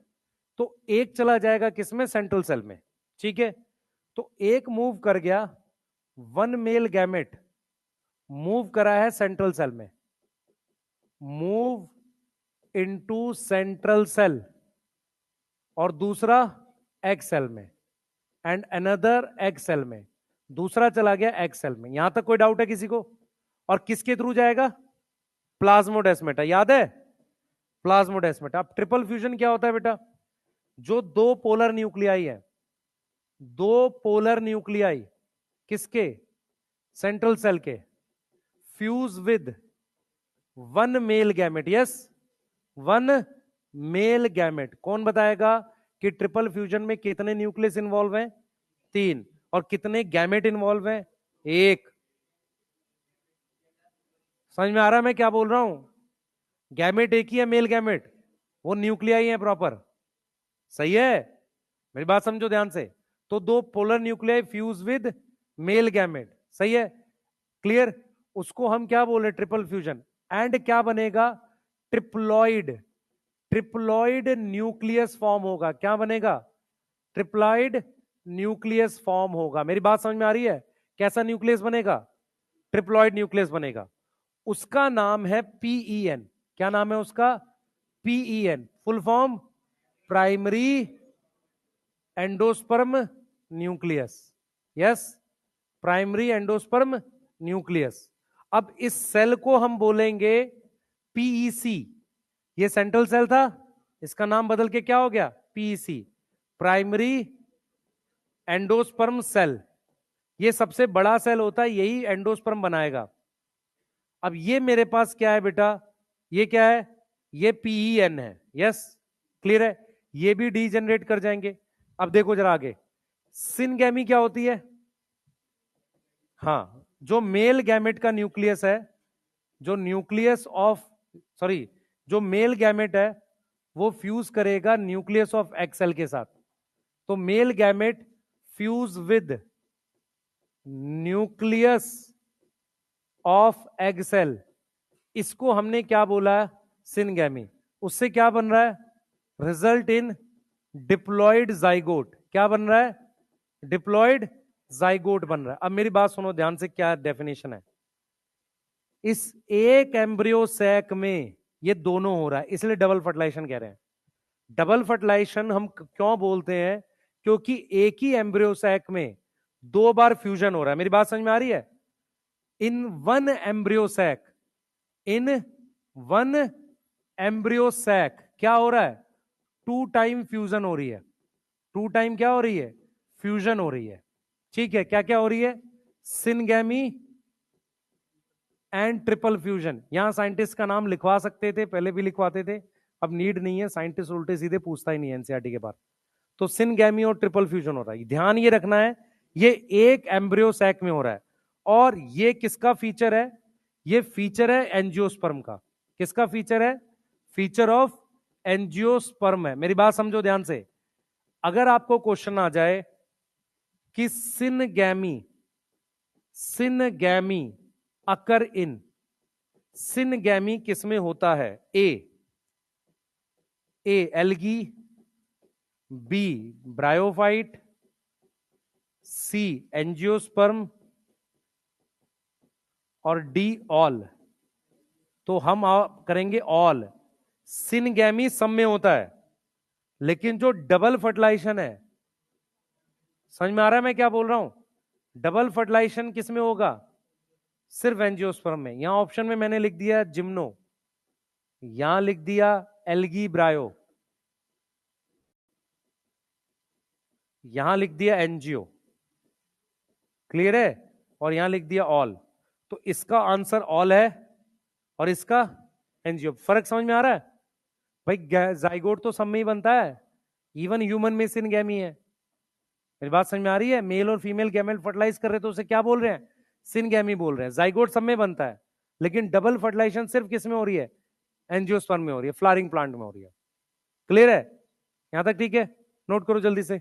तो एक चला जाएगा किसमें? सेंट्रल सेल में, ठीक है? तो एक मूव कर गया, वन मेल गैमेट मूव करा है सेंट्रल सेल में, मूव इनटू सेंट्रल सेल, और दूसरा एग सेल में, एंड अनदर एग सेल में, दूसरा चला गया एग सेल में। यहां तक कोई डाउट है किसी को? और किसके थ्रू जाएगा? प्लाज्मोडेस्मेटा, याद है? प्लाज्मोडेस्मेटा। अब ट्रिपल फ्यूजन क्या होता है बेटा? जो दो पोलर न्यूक्लियाई है, दो पोलर न्यूक्लियाई किसके? सेंट्रल सेल के, fuse with one male gamete. Yes, one male gamete. कौन बताएगा कि ट्रिपल फ्यूजन में कितने न्यूक्लियस इन्वॉल्व हैं? 3। और कितने गैमेट इन्वॉल्व हैं? 1। समझ में आ रहा है मैं क्या बोल रहा हूं? गैमेट एक ही है, मेल गैमेट, वो न्यूक्लियाई है प्रॉपर। सही है? मेरी बात समझो ध्यान से। तो दो polar nuclei fuse with male gamete, सही है? क्लियर? उसको हम क्या बोल रहे? Triple fusion. एंड क्या बनेगा? ट्रिप्लॉइड। ट्रिप्लॉइड न्यूक्लियस फॉर्म होगा। क्या बनेगा? ट्रिप्लॉइड न्यूक्लियस फॉर्म होगा। मेरी बात समझ में आ रही है? कैसा न्यूक्लियस बनेगा? ट्रिप्लॉइड न्यूक्लियस बनेगा। उसका नाम है पीईएन। क्या नाम है उसका? PEN. Full form primary endosperm nucleus. Yes, primary endosperm nucleus. अब इस सेल को हम बोलेंगे पीईसी। ये सेंट्रल सेल था, इसका नाम बदल के क्या हो गया? PEC, primary endosperm cell. ये सबसे बड़ा सेल होता है, यही एंडोस्पर्म बनाएगा। अब ये मेरे पास क्या है बेटा? ये क्या है? ये पीईएन है। यस, क्लियर है? ये भी डी जनरेट कर जाएंगे। अब देखो जरा आगे, सिनगैमी क्या होती है? हाँ, जो मेल गैमेट का न्यूक्लियस है, जो न्यूक्लियस ऑफ, सॉरी, जो मेल गैमेट है वो फ्यूज करेगा न्यूक्लियस ऑफ एग सेल के साथ। तो male gamete fuse with nucleus of egg cell, इसको हमने क्या बोला? सिनगैमी। उससे क्या बन रहा है? Result in diploid zygote. क्या बन रहा है? डिप्लॉयड जाइगोट बन रहा है। अब मेरी बात सुनो ध्यान से, क्या डेफिनेशन है? इस एक एम्ब्रियो सैक में ये दोनों हो रहा है, इसलिए डबल फर्टिलाइजेशन कह रहे हैं। डबल फर्टिलाइजेशन हम क्यों बोलते हैं? क्योंकि एक ही एम्ब्रियो सैक में दो बार फ्यूजन हो रहा है। मेरी बात समझ में आ रही है? In one embryo sac, in one embryo sac क्या हो रहा है? 2 टाइम फ्यूजन हो रही है। 2 टाइम क्या हो रही है? फ्यूजन हो रही है। ठीक है, क्या क्या हो रही है? Syngamy and triple fusion. यहां साइंटिस्ट का नाम लिखवा सकते थे, पहले भी लिखवाते थे, अब नीड नहीं है, साइंटिस्ट उल्टे सीधे पूछता ही नहीं है एनसीईआरटी के बाद। तो सिनगैमी और ट्रिपल फ्यूजन हो रहा है। ध्यान ये रखना है, ये एक एम्ब्रियो सैक में हो रहा है। और ये किसका फीचर है? ये फीचर है एंजियोस्पर्म का। किसका फीचर है? फीचर ऑफ एंजियोस्पर्म है। मेरी बात समझो ध्यान से। अगर आपको क्वेश्चन आ जाए कि सिनगैमी, सिनगैमी अकर इन, सिनगैमी किसमें होता है? ए एल्गी, बी ब्रायोफाइट, सी एंजियोस्पर्म और डी ऑल। तो हम करेंगे ऑल। सिनगैमी सब में होता है, लेकिन जो डबल फर्टिलाइजेशन है, समझ में आ रहा है मैं क्या बोल रहा हूं? डबल फर्टिलाइजेशन किस में होगा? सिर्फ एंजियोस्पर्म में। यहां ऑप्शन में मैंने लिख दिया जिम्नो, यहां लिख दिया एल्गी ब्रायो, यहां लिख दिया एनजीओ। क्लियर है? और यहां लिख दिया ऑल। तो इसका आंसर ऑल है और इसका एनजीओ। फर्क समझ में आ रहा है भाई? जाइगोट तो सब में ही बनता है, इवन ह्यूमन में सिनगैमी है। मेरी बात समझ में आ रही है? मेल और फीमेल गैमेट फर्टिलाइज कर रहे तो उसे क्या बोल रहे हैं? सिनगैमी बोल रहे हैं। जाइगोट सब में बनता है, लेकिन डबल फर्टिलाइजेशन सिर्फ किस में हो रही है? एंजियोस्पर्म में हो रही है, फ्लावरिंग प्लांट में हो रही है। क्लियर है यहां तक? ठीक है, नोट करो जल्दी से।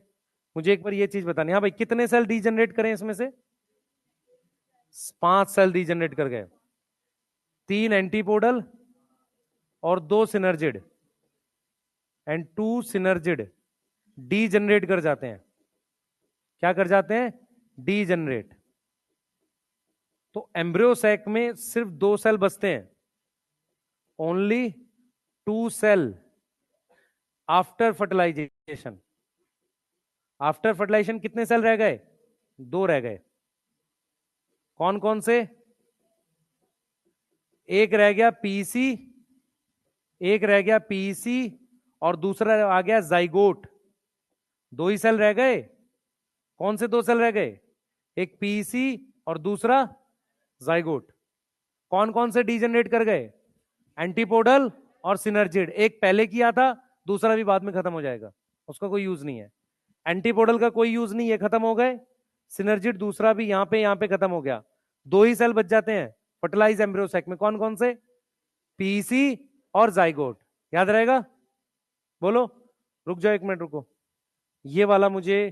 मुझे एक बार ये चीज बतानी, हाँ भाई, कितने सेल डीजनरेट करें इसमें से? 5 सेल डीजनरेट कर गए, 3 एंटीपोडल और 2 सिनर्जिड एंड 2 सिनर्जिड डीजनरेट कर जाते हैं। क्या कर जाते हैं? डीजनरेट। तो एम्ब्रियो सैक में सिर्फ 2 सेल बचते हैं, only 2 cell after fertilisation. After fertilisation कितने सेल रह गए? 2 रह गए। कौन कौन से? एक रह गया पीसी, एक रह गया पीसी और दूसरा आ गया जाइगोट। 2 ही सेल रह गए। कौन से 2 सेल रह गए? एक पीसी और दूसरा जाइगोट। कौन कौन से डीजनरेट कर गए? एंटीपोडल और सिनर्जिड। एक पहले किया था, दूसरा भी बाद में खत्म हो जाएगा, उसका कोई यूज नहीं है। एंटीपोडल का कोई यूज नहीं है, खत्म हो गए। सिनर्जिड दूसरा भी यहां पे खत्म हो गया। 2 ही सेल बच जाते हैं फर्टिलाइज एम्ब्रियो सैक में। कौन कौन से? पीसी और जाइगोट। याद रहेगा? बोलो। रुक जाओ 1 मिनट रुको, ये वाला मुझे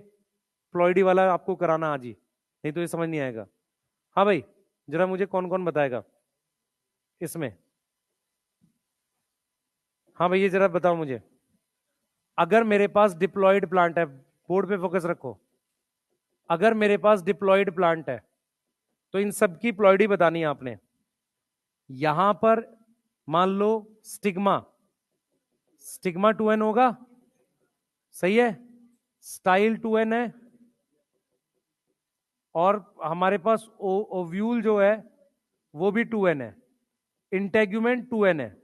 प्लॉइडी वाला आपको कराना आज ही, नहीं तो ये समझ नहीं आएगा। हाँ भाई, जरा मुझे कौन कौन बताएगा इसमें? हाँ भाई, ये जरा बताओ मुझे। अगर मेरे पास डिप्लॉयड प्लांट है, बोर्ड पे फोकस रखो, अगर मेरे पास डिप्लॉयड प्लांट है तो इन सब की प्लॉइडी बतानी है आपने। यहां पर मान लो स्टिग्मा, स्टिग्मा 2n होगा, सही है? स्टाइल 2n है, और हमारे पास ओव्यूल जो है वो भी 2n है। इंटेग्यूमेंट 2n है।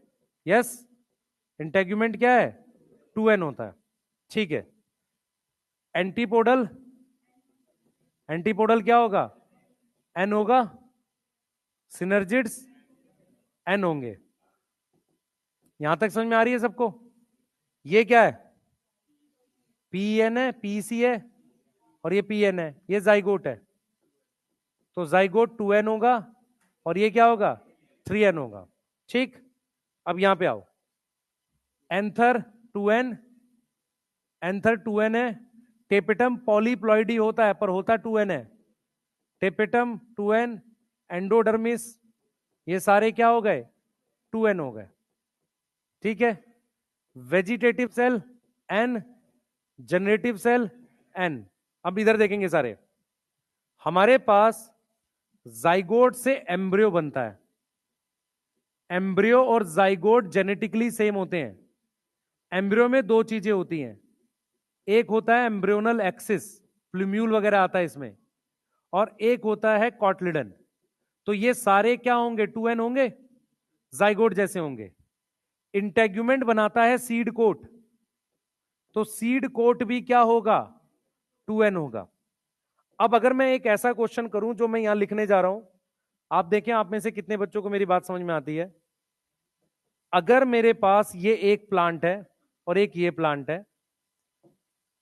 यस, इंटेग्यूमेंट क्या है? 2n होता है। ठीक है। एंटीपोडल, एंटीपोडल क्या होगा? n होगा। सिनर्जिड्स n होंगे। यहां तक समझ में आ रही है सबको? ये क्या है? पीएन है, पीसी है, और ये पीएन है, ये जाइगोट है। तो जाइगोट 2n होगा और ये क्या होगा? 3n होगा। ठीक, अब यहां पे आओ। एंथर 2n, एंथर 2n है। टेपिटम पॉलीप्लॉइडी होता है पर होता 2n है। टेपिटम 2n, एंडोडर्मिस, ये सारे क्या हो गए? 2n हो गए। ठीक है। Vegetative cell n, generative cell n। अब इधर देखेंगे सारे, हमारे पास जाइगोट से एम्ब्रियो बनता है। एम्ब्रियो और जाइगोट जेनेटिकली सेम होते हैं। एम्ब्रियो में 2 चीजें होती हैं, एक होता है एम्ब्रियोनल एक्सिस, प्लूम्यूल वगैरह आता है इसमें, और एक होता है कॉटलिडन। तो ये सारे क्या होंगे, 2n होंगे, जाइगोट जैसे होंगे। इंटेग्यूमेंट बनाता है सीड कोट, तो सीड कोट भी क्या होगा, 2n होगा। अब अगर मैं एक ऐसा क्वेश्चन करूं जो मैं यहां लिखने जा रहा हूं, आप देखें आप में से कितने बच्चों को मेरी बात समझ में आती है। अगर मेरे पास ये एक प्लांट है और एक ये प्लांट है,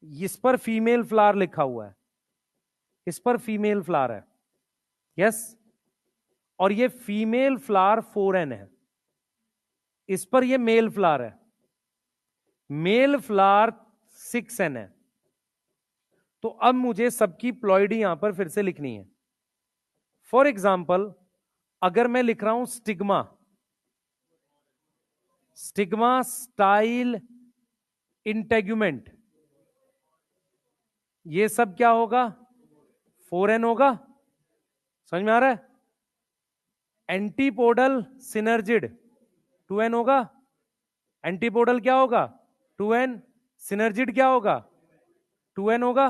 इस पर फीमेल फ्लावर लिखा हुआ है, इस पर फीमेल फ्लावर है, यस, और ये फीमेल फ्लावर 4n है, इस पर ये मेल फ्लावर है, मेल फ्लावर 6n है। तो अब मुझे सबकी प्लॉइडी यहां पर फिर से लिखनी है। फॉर एग्जाम्पल अगर मैं लिख रहा हूं स्टिग्मा, स्टिग्मा स्टाइल इंटेग्यूमेंट, ये सब क्या होगा, 4n होगा, समझ में आ रहा है। एंटीपोडल सिनर्जिड 2n होगा, एंटीपोडल क्या होगा, 2n, सिनर्जिड क्या होगा, 2n होगा।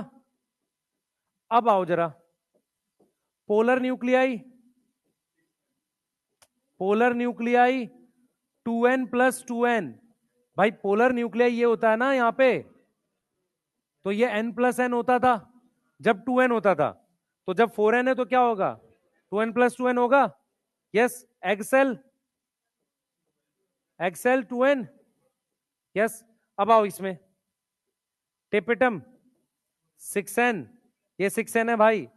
अब आओ जरा polar nuclei, polar nuclei 2n plus 2n, भाई पोलर न्यूक्लियाई ये होता है ना यहां पे, तो ये n प्लस n होता था जब 2n होता था, तो जब 4n है तो क्या होगा, 2n प्लस 2n होगा, yes. Excel, Excel 2n, yes. अब आओ इसमें टेपिटम 6n, ये 6n है भाई,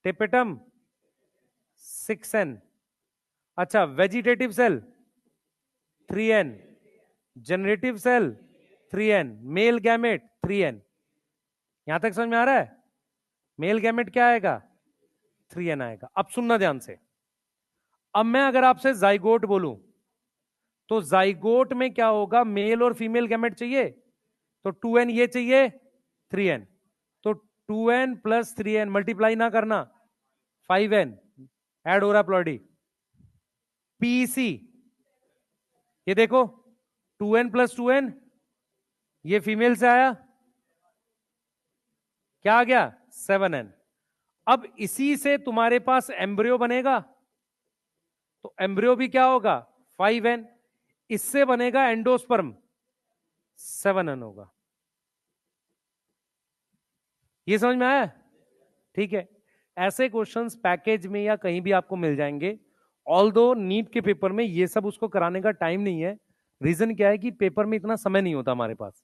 टेपिटम 6n। अच्छा vegetative cell 3n, generative cell 3n, male gamete 3n, यहां तक समझ में आ रहा है। मेल गैमेट क्या आएगा, 3n आएगा। अब सुनना ध्यान से, अब मैं अगर आपसे जाइगोट बोलूं, तो जाइगोट में क्या होगा, मेल और फीमेल गैमेट चाहिए, तो 2n ये चाहिए, 3n, तो 2n प्लस 3n मल्टीप्लाई ना करना, 5n ऐड हो रहा प्लॉडी। पीसी ये देखो 2n प्लस 2n, ये फीमेल से आया, क्या आ गया, 7n। अब इसी से तुम्हारे पास एम्ब्रियो बनेगा, तो एम्ब्रियो भी क्या होगा, 5n, इससे बनेगा एंडोस्पर्म, 7n होगा। ये समझ में आया, ठीक है। ऐसे क्वेश्चंस पैकेज में या कहीं भी आपको मिल जाएंगे, ऑल्दो नीट के पेपर में ये सब उसको कराने का टाइम नहीं है। रीजन क्या है कि पेपर में इतना समय नहीं होता हमारे पास,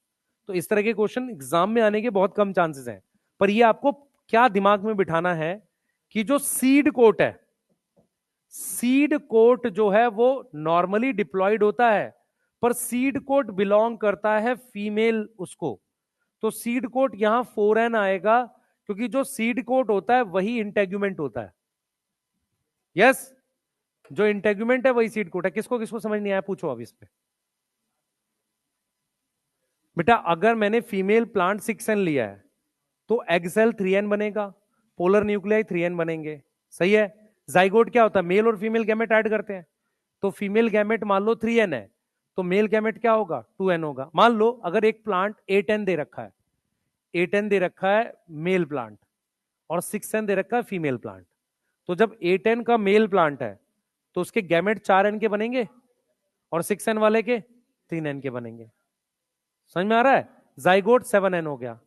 तो इस तरह के क्वेश्चन एग्जाम में आने के बहुत कम चांसेस हैं। पर ये आपको क्या दिमाग में बिठाना है कि जो सीड कोट है, सीड कोट जो है वो नॉर्मली डिप्लॉयड होता है, पर सीड कोट बिलोंग करता है फीमेल उसको, तो सीड कोट यहां 4n आएगा, क्योंकि जो सीड कोट होता है वही इंटेग्यूमेंट होता है, यस। जो इंटेग्यूमेंट है वही सीड कोट है। किसको किसको समझ नहीं आया पूछो अब इस पे। बेटा अगर मैंने फीमेल प्लांट 6n लिया है, तो एग सेल 3n बनेगा, पोलर न्यूक्लियाई 3n बनेंगे, सही है। जाइगोट क्या होता है, मेल और फीमेल गैमेट ऐड करते हैं, तो फीमेल गैमेट मान लो 3n है, तो मेल गैमेट क्या होगा, 2n होगा। मान लो अगर एक प्लांट 8n दे रखा है, 8n दे रखा है मेल प्लांट, और 6n दे रखा है फीमेल प्लांट, तो जब 8n का मेल प्लांट है तो उसके गैमेट 4n के बनेंगे, और 6n वाले के 3n के बनेंगे, समझ में आ रहा है। जाइगोट 7n हो गया,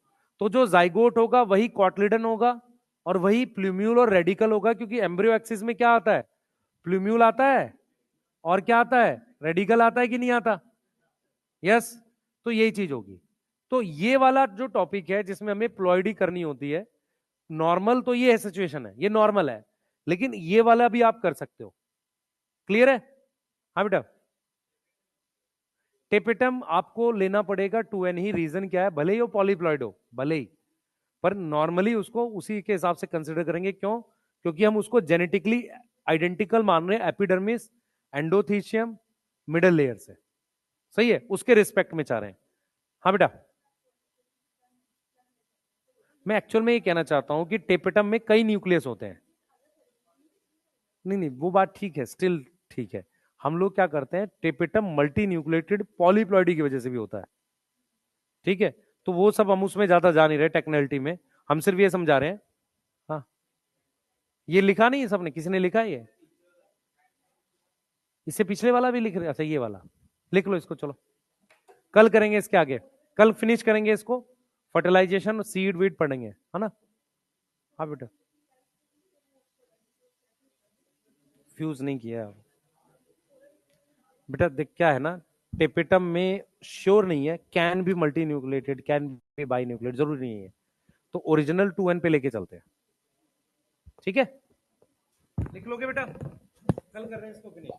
तो जो जाइगोट होगा वही कॉटलिडन होगा, और वही प्लूम्यूल और रेडिकल होगा, क्योंकि एम्ब्रियो एक्सिस में क्या आता है, प्लूम्यूल आता है, और क्या आता है, रेडिकल आता है कि नहीं आता, यस। तो यही चीज होगी। तो ये वाला जो टॉपिक है जिसमें हमें प्लॉइडी करनी होती है, नॉर्मल तो ये है, सिचुएशन है ये नॉर्मल है, लेकिन ये वाला भी आप कर सकते हो। क्लियर है, हाँ बेटा। टेपिटम आपको लेना पड़ेगा 2n ही, रीजन क्या है, भले ही वो पॉलीप्लॉइड हो, भले ही, पर नॉर्मली उसको उसी के हिसाब से कंसिडर करेंगे। क्यों, क्योंकि हम उसको जेनेटिकली आइडेंटिकल मान रहे हैं, एपिडर्मिस, एंडोथीशियम, मिडल लेयर से, सही है, उसके रिस्पेक्ट में चाह रहे हैं। हाँ बेटा, मैं एक्चुअल में ये कहना चाहता हूं कि टेपिटम में कई न्यूक्लियस होते हैं। नहीं नहीं वो बात ठीक है, स्टिल ठीक है। हम लोग क्या करते हैं, टेपिटम मल्टी न्यूक्लिएटेड पॉलीप्लॉइडी की वजह से भी होता है, ठीक है। तो वो सब हम उसमें ज्यादा जा नहीं रहे टेक्निकलिटी में, हम सिर्फ ये समझा रहे हैं। हाँ ये लिखा नहीं है सबने, किसी ने लिखा है ये? इससे पिछले वाला भी लिख रहे, अच्छा ये वाला लिख लो इसको। चलो कल करेंगे इसके आगे, कल फिनिश करेंगे इसको, फर्टिलाइजेशन सीड वीड पढ़ेंगे, है ना? हाँ बेटा, फ्यूज नहीं किया बेटा। देख क्या है ना, टेपेटम में श्योर नहीं है, कैन भी मल्टी न्यूक्लिएटेड, कैन भी बाई न्यूक्लिएटेड, जरूरी नहीं है। तो ओरिजिनल 2n पे लेके चलते हैं, ठीक है? लिख लोगे बेटा? कल कर रहे हैं इसको फिनिश।